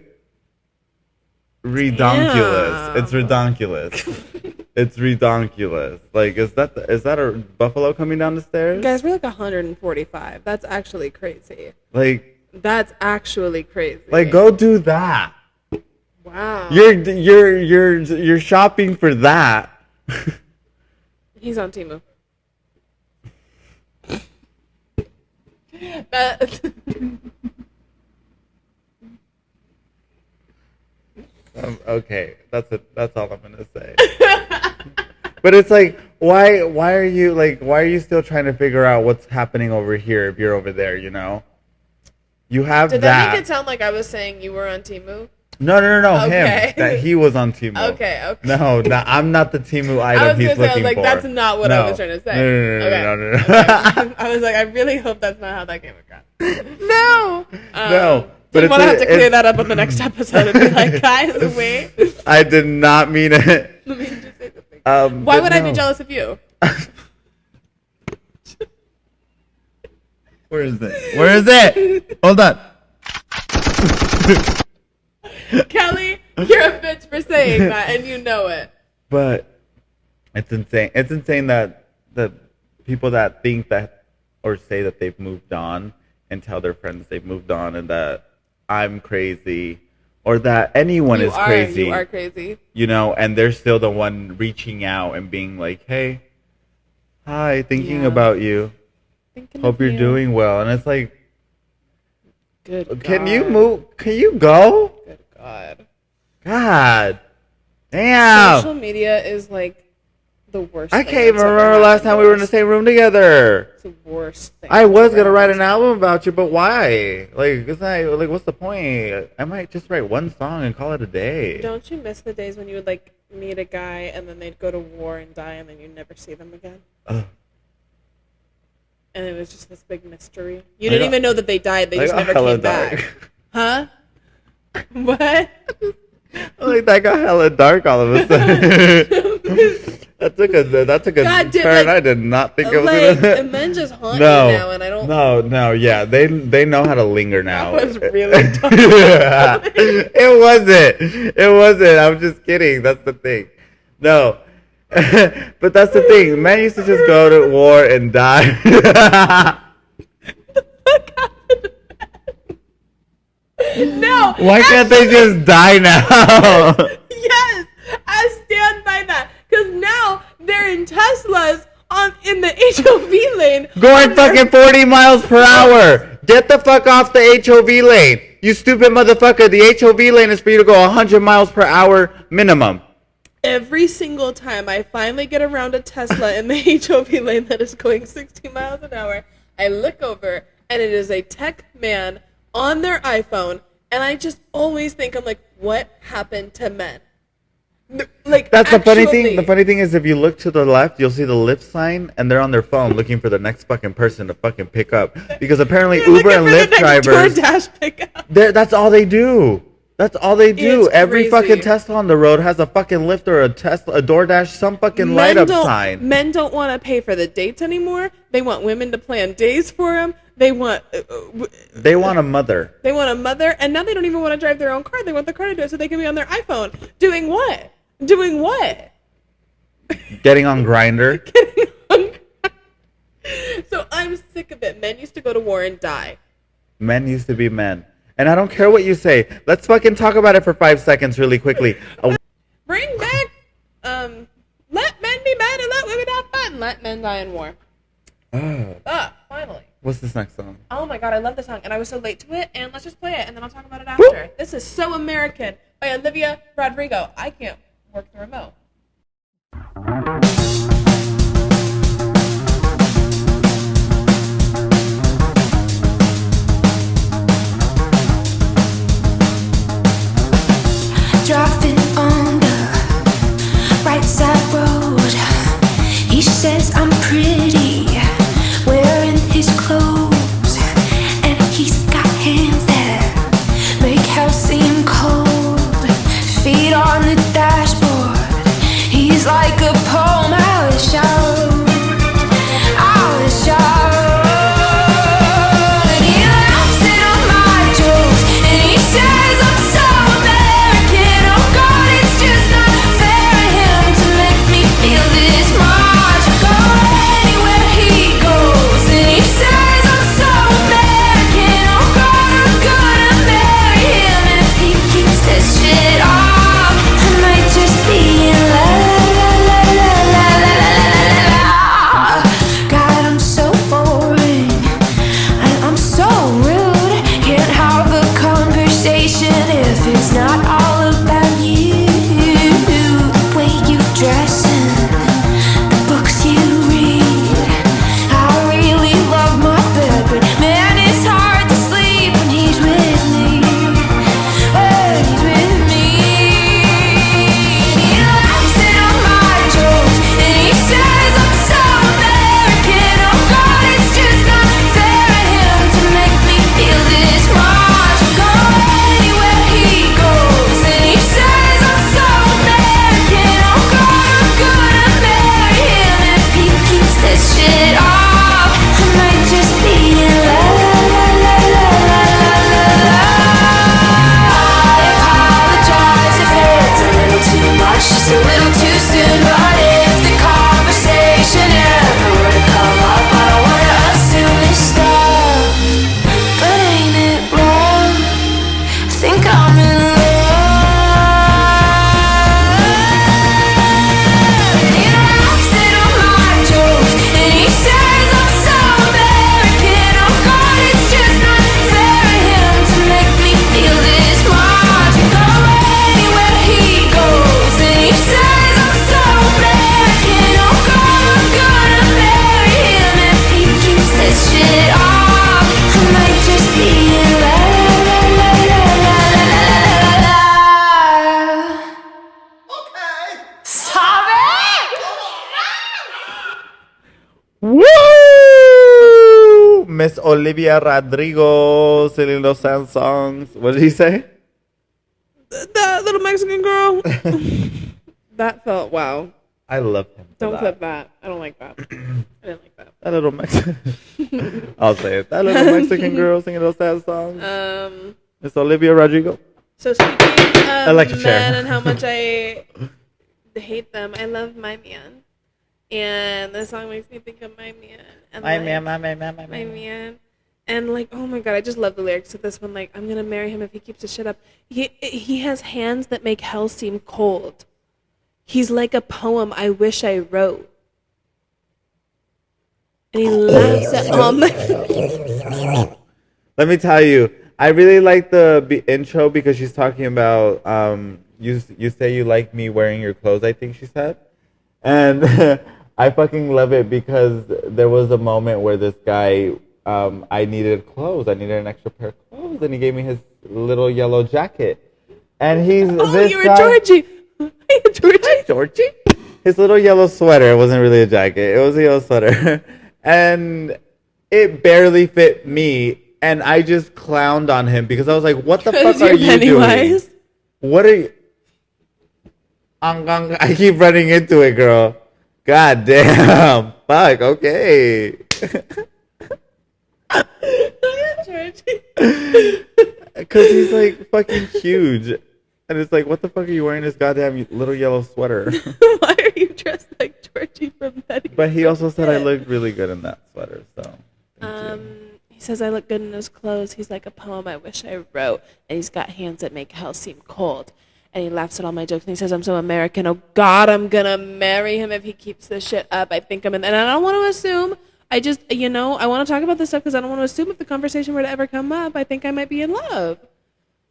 redonkulous. Damn. It's redonkulous. It's redonkulous. Like is that a buffalo coming down the stairs? Guys, we're like 145. That's actually crazy. Like that's actually crazy. Like go do that. Wow. You're shopping for that. He's on Temu. Okay, that's all I'm gonna say. But it's like, why are you still trying to figure out what's happening over here if you're over there? You have Did that. that make it sound like I was saying you were on Temu? No, Okay. him. That he was on Temu. Okay. No, I'm not the Temu item he's looking for. That's not what I was trying to say. No. Okay. I was like, I really hope that's not how that came across. No. But I'm gonna have to clear that up on the next episode and be like, guys, wait. I did not mean it. Let me just say something. Why would I be jealous of you? Where is it? Hold on. Kelly, you're a bitch for saying that, and you know it. But it's insane. It's insane that the people that think that or say that they've moved on and tell their friends they've moved on and that I'm crazy or that anyone is crazy. You are crazy. And they're still the one reaching out and being like, hey, hi, thinking about you. Hope you're doing well. And it's like, good God. Can you move? Can you go? Good God. God. Damn. Social media is like the worst I thing can't even that's ever remember last happened time to we were in us. the same room together. It's the worst thing. I was that's gonna ever write an happened album about you, but why? Like, it's not like what's the point? I might just write one song and call it a day. Don't you miss the days when you would like meet a guy and then they'd go to war and die and then you never see them again? Ugh. And it was just this big mystery. You didn't even know that they died. They just got never hella came back. Huh? What? Like that got hella dark all of a sudden. that took a God, turn. I did not think it was gonna. And men just haunt me now, and I don't. No, yeah, they know how to linger now. That was really dark. It wasn't. I'm just kidding. That's the thing. No, but that's the thing. Men used to just go to war and die. No. Why can't they just die now? Yes, I stand by that. Because now they're in Teslas in the HOV lane. Going fucking 40 miles per hour. Get the fuck off the HOV lane. You stupid motherfucker. The HOV lane is for you to go 100 miles per hour minimum. Every single time I finally get around a Tesla in the HOV lane that is going 60 miles an hour, I look over and it is a tech man on their iPhone, and I just always think, I'm like, what happened to men? Like That's the funny actually. thing. The funny thing is, if you look to the left, you'll see the Lyft sign, and they're on their phone looking for the next fucking person to fucking pick up. Because apparently They're Uber looking and for the Lyft next drivers, DoorDash pickup. that's all they do. That's all they do. It's Every crazy. fucking Tesla on the road has a fucking Lyft or a DoorDash, some fucking light up sign. Men don't want to pay for the dates anymore. They want women to plan days for them. They want They want a mother. they want a mother, and now they don't even want to drive their own car. They want the car to do it so they can be on their iPhone. Doing what? Doing what? Getting on Grinder. So I'm sick of it. Men used to go to war and die. Men used to be men. And I don't care what you say. Let's fucking talk about it for 5 seconds really quickly. Bring back, let men be men and let women have fun. Let men die in war. Finally. What's this next song? Oh my god, I love this song, and I was so late to it. And let's just play it, and then I'll talk about it after. This is So American by Olivia Rodrigo. I can't work the remote. Driving on the right side road. He says I'm pretty, wearing his clothes, and he's got hands that make hell seem cold. Feet on the dashboard. He's like a poem. I wish I wrote. I wish I wrote. And he laughs at all my jokes, and he says I'm so American. Oh God, it's just not fair of him to make me feel this much. Go anywhere he goes, and he says I'm so American. Oh God, I'm gonna marry him if he keeps this shit off. I might just be in love. God, I'm so boring. I'm so rude. Can't have a conversation if it's not all about you. The way you dress and the books you read. I really love my bed, but man, it's hard to sleep when he's with me. When he's with me. He laughs at all my jokes, and he says I'm so American. Oh God, it's just not fair of him to make me feel this much. Go anywhere he goes, and he says I'm so American. Oh God, I'm gonna marry him if he keeps this shit off. I might just be in love. I apologize if it's a little too much, just a little too soon. But if the conversation ever were to come up, I don't wanna assume this stuff. But ain't it wrong? I think I'm in love. And he laughs at all my jokes, and he says I'm so American. Oh God, it's just not fair of him to make me feel this much. Go anywhere he goes, and he says I'm so American. Oh God, I'm gonna marry him if he keeps this shit off. I might just be in love. Woo! Miss Olivia Rodrigo singing those sad songs. What did he say? That little Mexican girl. That felt wow. I love him. for Don't that. clip that. I don't like that. I didn't like that. That little Mexican. I'll say it. That little Mexican girl singing those sad songs. Miss Olivia Rodrigo. So speaking of Electric chair. men and how much I hate them, I love My Man. And this song makes me think of My Man. And My like, man, my man. My Man. And like, oh my god, I just love the lyrics to this one. Like, I'm gonna marry him if he keeps his shit up. He has hands that make hell seem cold. He's like a poem I wish I wrote. And he laughs at all my. Let me tell you, I really like the intro because she's talking about you say you like me wearing your clothes, I think she said. And I fucking love it because there was a moment where this guy, I needed clothes. I needed an extra pair of clothes, and he gave me his little yellow jacket. And he's Oh, this you were guy. Georgie. Georgie. Georgie. His little yellow sweater. It wasn't really a jacket. It was a yellow sweater. And it barely fit me. And I just clowned on him because I was like, what the fuck are you doing? What are you... I keep running into it, girl. God damn. Fuck, okay. Because he's like fucking huge. And it's like, what the fuck are you wearing this goddamn little yellow sweater? Why are you dressed like Georgie from Betty? But he also said I looked really good in that sweater, so. He says I look good in his clothes. He's like a poem I wish I wrote. And he's got hands that make hell seem cold. And he laughs at all my jokes. And he says I'm so American. Oh, God, I'm going to marry him if he keeps this shit up. I think I'm in... And I don't want to assume. I just, I want to talk about this stuff because I don't want to assume if the conversation were to ever come up, I think I might be in love.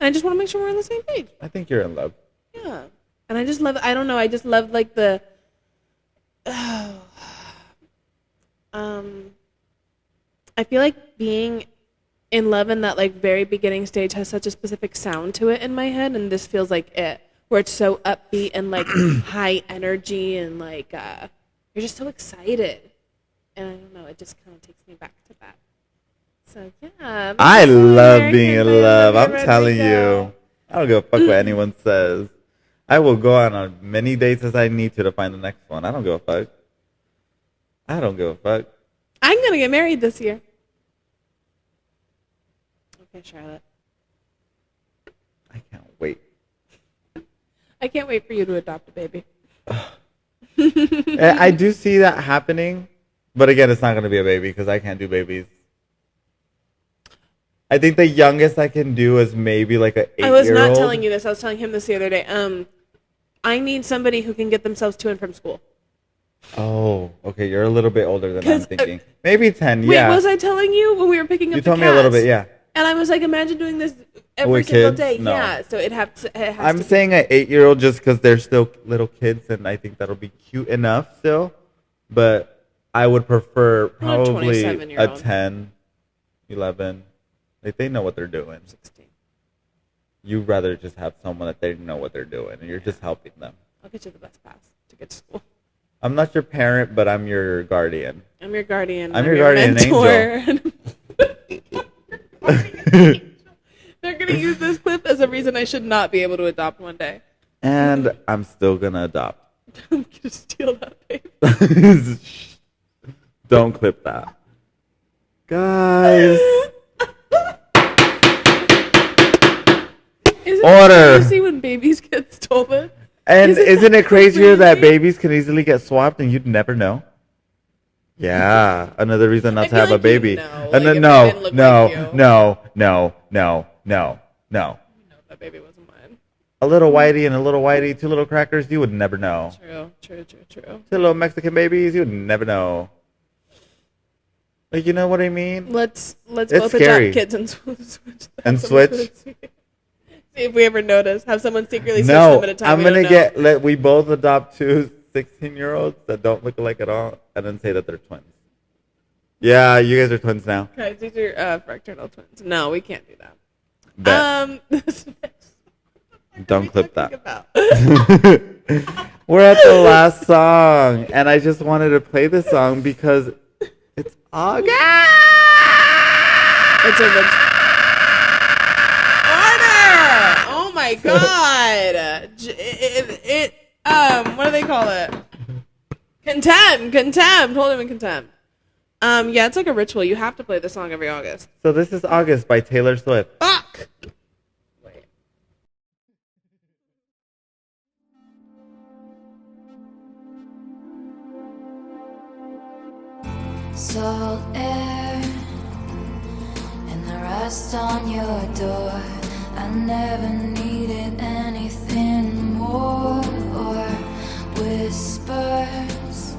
And I just want to make sure we're on the same page. I think you're in love. Yeah. And I just love... I don't know. I just love, like, the... I feel like being in love in that like very beginning stage has such a specific sound to it in my head, and this feels like it, where it's so upbeat and like high energy and like you're just so excited, and I don't know, it just kind of takes me back to that. So yeah, I love being Americans, in love. I'm Rodrigo. telling you, I don't give a fuck what anyone says. I will go on as many dates as I need to find the next one. I don't give a fuck. I don't give a fuck. I'm gonna get married this year. Okay, Charlotte. I can't wait. I can't wait for you to adopt a baby. I do see that happening, but again, it's not going to be a baby because I can't do babies. I think the youngest I can do is maybe like an 8-year-old. I was not telling you this. I was telling him this the other day. I need somebody who can get themselves to and from school. Oh, okay. You're a little bit older than I'm thinking. Maybe 10, Wait, yeah. was I telling you when we were picking up the cats? You told me a little bit, yeah. And I was like, imagine doing this every With single kids? day. No. Yeah, so it has to I'm be. saying an 8-year-old just because they're still little kids, and I think that'll be cute enough still. But I would prefer probably a 27-year-old. 10, 11. Like, they know what they're doing. 16. You'd rather just have someone that they know what they're doing, and you're just helping them. I'll get you the bus pass to get to school. I'm not your parent, but I'm your guardian. I'm your guardian. I'm your guardian mentor. They're going to use this clip as a reason I should not be able to adopt one day. And I'm still going to adopt. I'm going to steal that baby. Don't clip that. Guys. Order. You see when babies get stolen? And isn't it crazier that crazy? babies can easily get swapped and you'd never know? Yeah, another reason not I to have feel a like you'd baby. know, And like, then if no, it didn't look no, like you. no, no, no, no, no. No, that baby wasn't mine. A little whitey and a little whitey, 2 little crackers, you would never know. True. 2 little Mexican babies, you would never know. Like, you know what I mean? Let's It's both scary. adopt kids and switch. And have someone switch? See if we ever notice. Have someone secretly switch No, them at a time. I'm we gonna don't know. we both adopt 2 16-year-olds that don't look alike at all, and then say that they're twins. Yeah, you guys are twins now. Guys, these are fraternal twins. No, we can't do that. Bet. Don't clip that. About? We're at the last song, and I just wanted to play this song because it's August. It's a order. Oh my god! What do they call it? Contempt. Hold him in contempt. Yeah, it's like a ritual. You have to play the song every August. So this is August by Taylor Swift. Fuck. Wait. Salt air and the rust on your door. I never needed anything more, or whispers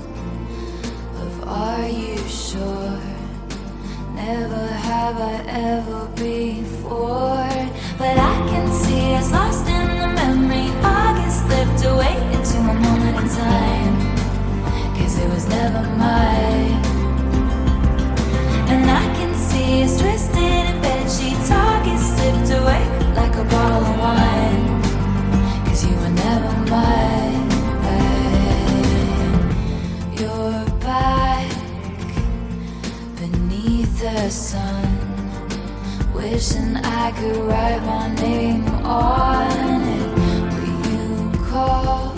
of "Are you sure?" Never have I ever before, but I can see it's lost in the memory. August slipped away into a moment in time, 'cause it was never mine. And I can see us twisted in bedsheets. August slipped away like a bottle of wine, 'cause you were never mine. the sun, wishing I could write my name on it. Will you call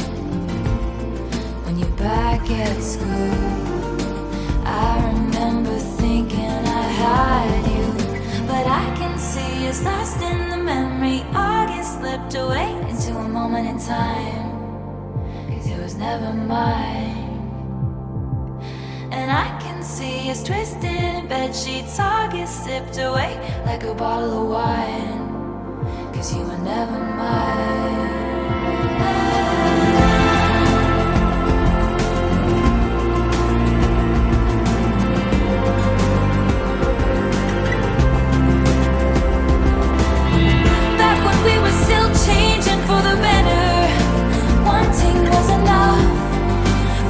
when you're back at school? I remember thinking I had you, but I can see it's lost in the memory. August slipped away into a moment in time, 'cause it was never mine. And I can see us twisted in bed sheets. August sipped away like a bottle of wine, 'cause you were never mine. Back when we were still changing for the better, wanting was enough.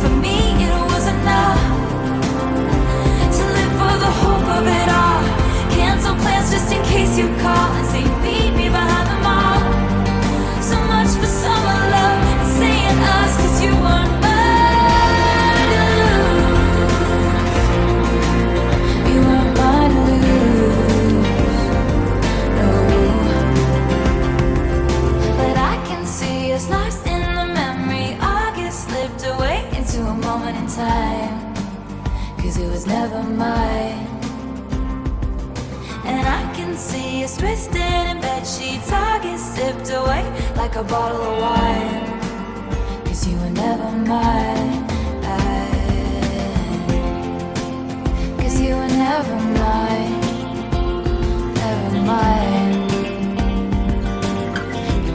For me it was enough to live for the hope of it all. Cancel plans just in case you call and say meet me behind the mall. So much for summer love and saying us, 'cause you weren't mine to lose. You weren't mine to lose. No. But I can see us lost in the memory. August slipped away into a moment in time, 'cause it was never mine. And I can see us twisted in bed sheets. August sipped away like a bottle of wine, 'cause you were never mine. 'Cause you were never mine. Never mine.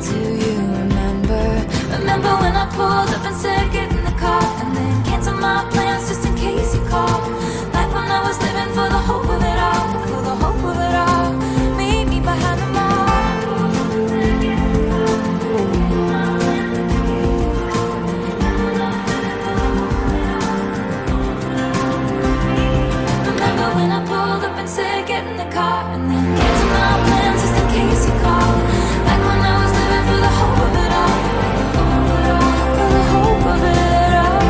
Do you remember? Remember when I pulled up and said get in the car, and then cancel my plans just in case you call. Like when I was living for the hope of it all, for the hope of it all. Meet me behind the mall. Remember when I pulled up and said get in the car, and then cancel my plans just in case you call. Like when I was living for the hope of it all, for the hope of it all,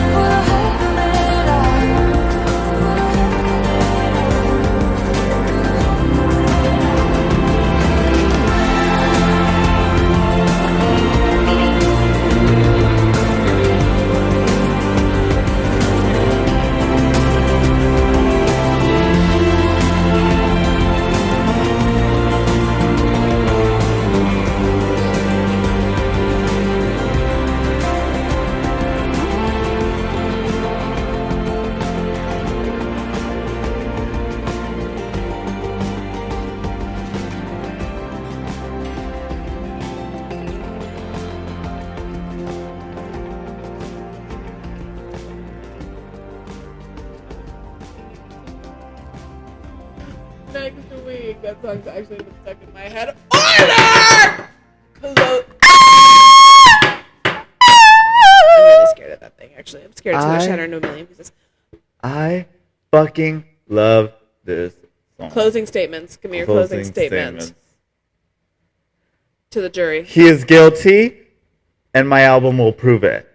for the hope of it all. Next week, that song's actually been stuck in my head. Order! I'm really scared of that thing, actually. I'm scared it's going to shatter into a million pieces. I fucking love this song. Closing statements. Give me your closing statements. To the jury. He is guilty, and my album will prove it.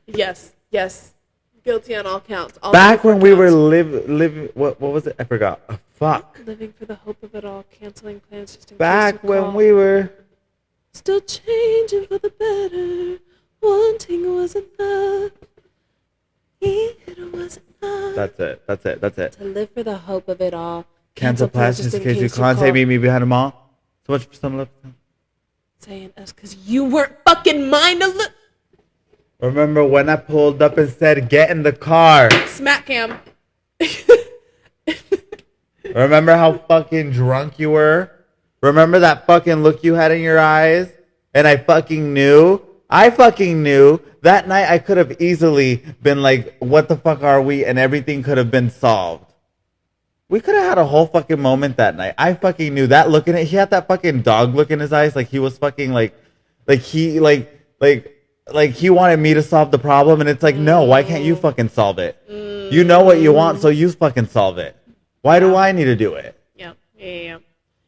Yes. Guilty on all counts. All Back when we were counts. living, what was it? I forgot. Oh, fuck. Living for the hope of it all, canceling plans just in Back case you when call. we were. Still changing for the better. Wanting was enough. It was enough. That's it. To live for the hope of it all. Cancel plans just in case you can't say meet me behind them all. So much for some love. Saying us because you weren't fucking mine to look. Remember when I pulled up and said, get in the car? Smack cam. Remember how fucking drunk you were? Remember that fucking look you had in your eyes? And I fucking knew. That night I could have easily been like, what the fuck are we? And everything could have been solved. We could have had a whole fucking moment that night. I fucking knew that look in it. He had that fucking dog look in his eyes. Like he was fucking like he wanted me to solve the problem. And it's like, no, why can't you fucking solve it? You know what you want, so you fucking solve it. Why do I need to do it? Yeah.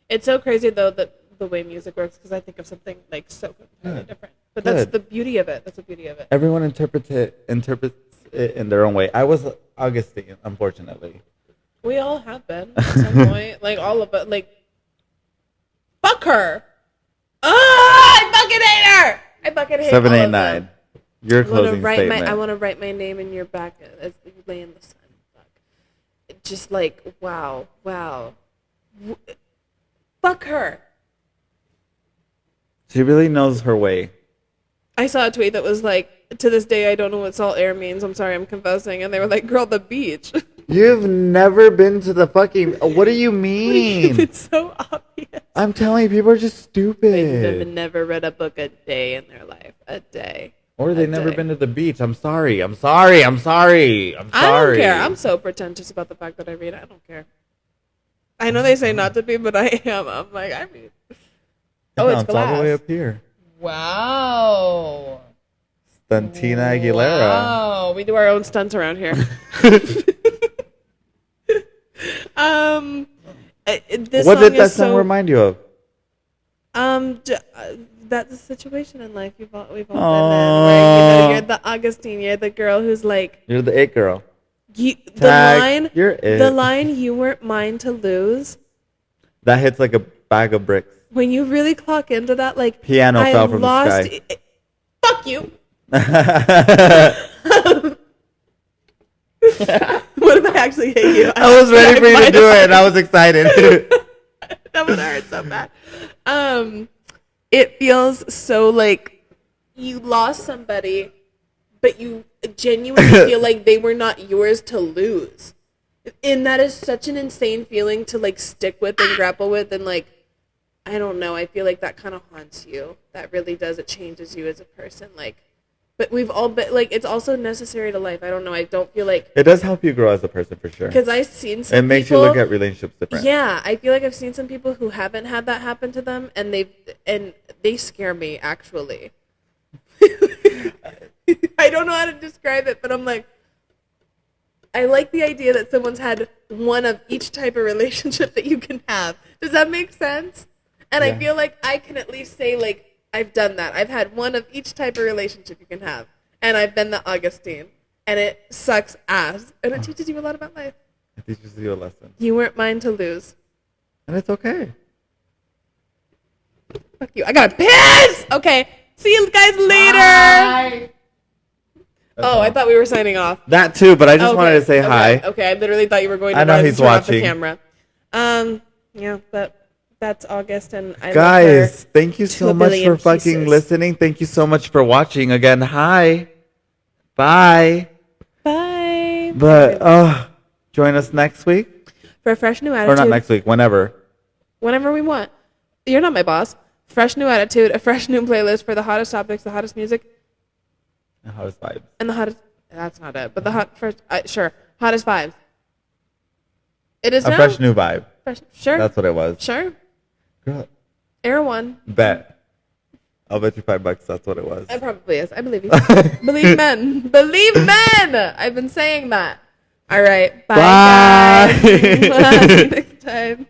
It's so crazy though that the way music works, because I think of something like so completely different. But that's Good. the beauty of it. That's the beauty of it. Everyone interprets it in their own way. I was Augustine, unfortunately. We all have been at some point. Like, all of it. Like, fuck her. I fucking hate her. I fucking hate all of them. 789. Your closing statement. I want to write my name in your back as you lay in the sun. Fuck. Just like, wow. Fuck her. She really knows her way. I saw a tweet that was like, to this day, I don't know what salt air means. I'm sorry, I'm confessing. And they were like, girl, the beach. You've never been to the fucking... What do you mean? It's so obvious. I'm telling you, people are just They've stupid. never read a book a day in their life. A day. Or they've A never day. been to the beach. I'm sorry. I don't care. I'm so pretentious about the fact that I read. I don't care. I know they say not to be, but I am. I'm like, I read. Oh, it's It's all the way glass. up here. Wow. Stantina Aguilera. Wow. We do our own stunts around here. This What song did that is song so, remind you of? That's the situation in life we've all been in. Aww. Where, you're the Augustine, you're the girl who's like, You're the it girl. the Tag, line, you're it. the line, you weren't mine to lose. That hits like a bag of bricks. When you really clock into that, like, Piano I fell from the lost. sky. Fuck you. What if I actually hit you? I was ready for you to do it, and I was excited. That would hurt so bad. It feels so like you lost somebody, but you genuinely feel like they were not yours to lose. And that is such an insane feeling to like stick with and grapple with, and like, I don't know, I feel like that kind of haunts you. That really does. It changes you as a person. Like, but we've all been like, it's also necessary to life. I don't know. I don't feel like, It does help you grow as a person for sure. because I've seen some It makes people, you look at relationships different. yeah, I feel like I've seen some people who haven't had that happen to them, and they scare me actually. I don't know how to describe it, but I'm like, I like the idea that someone's had one of each type of relationship that you can have. Does that make sense? And I Yeah. feel like I can at least say, like, I've done that. I've had one of each type of relationship you can have. And I've been the Augustine. And it sucks ass. And it teaches you a lot about life. It teaches you a lesson. You weren't mine to lose. And it's okay. Fuck you. I got piss! Okay. See you guys later. Oh, I thought we were signing off. That too, but I just Okay, wanted to say okay, hi. Okay, I literally thought you were going to I know run and he's turn off the watching. camera. Yeah, but that's August, and I love Guys, her thank you to so a much billion for fucking pieces. listening. Thank you so much for watching. Again, hi. Bye. Bye. But join us next week. For a fresh new Or attitude. not next week, whenever. Whenever we want. You're not my boss. Fresh new attitude, a fresh new playlist for the hottest topics, the hottest music, Hottest vibes. and the hottest. That's not it, but the sure, hottest vibes. It is A now. fresh new vibe. Sure. That's what it was. Sure. Girl, Air one. bet. I'll bet you $5 that's what it was. It probably is. I believe you. Believe men. Believe men. I've been saying that. All right. Bye, Bye. guys. See you next time.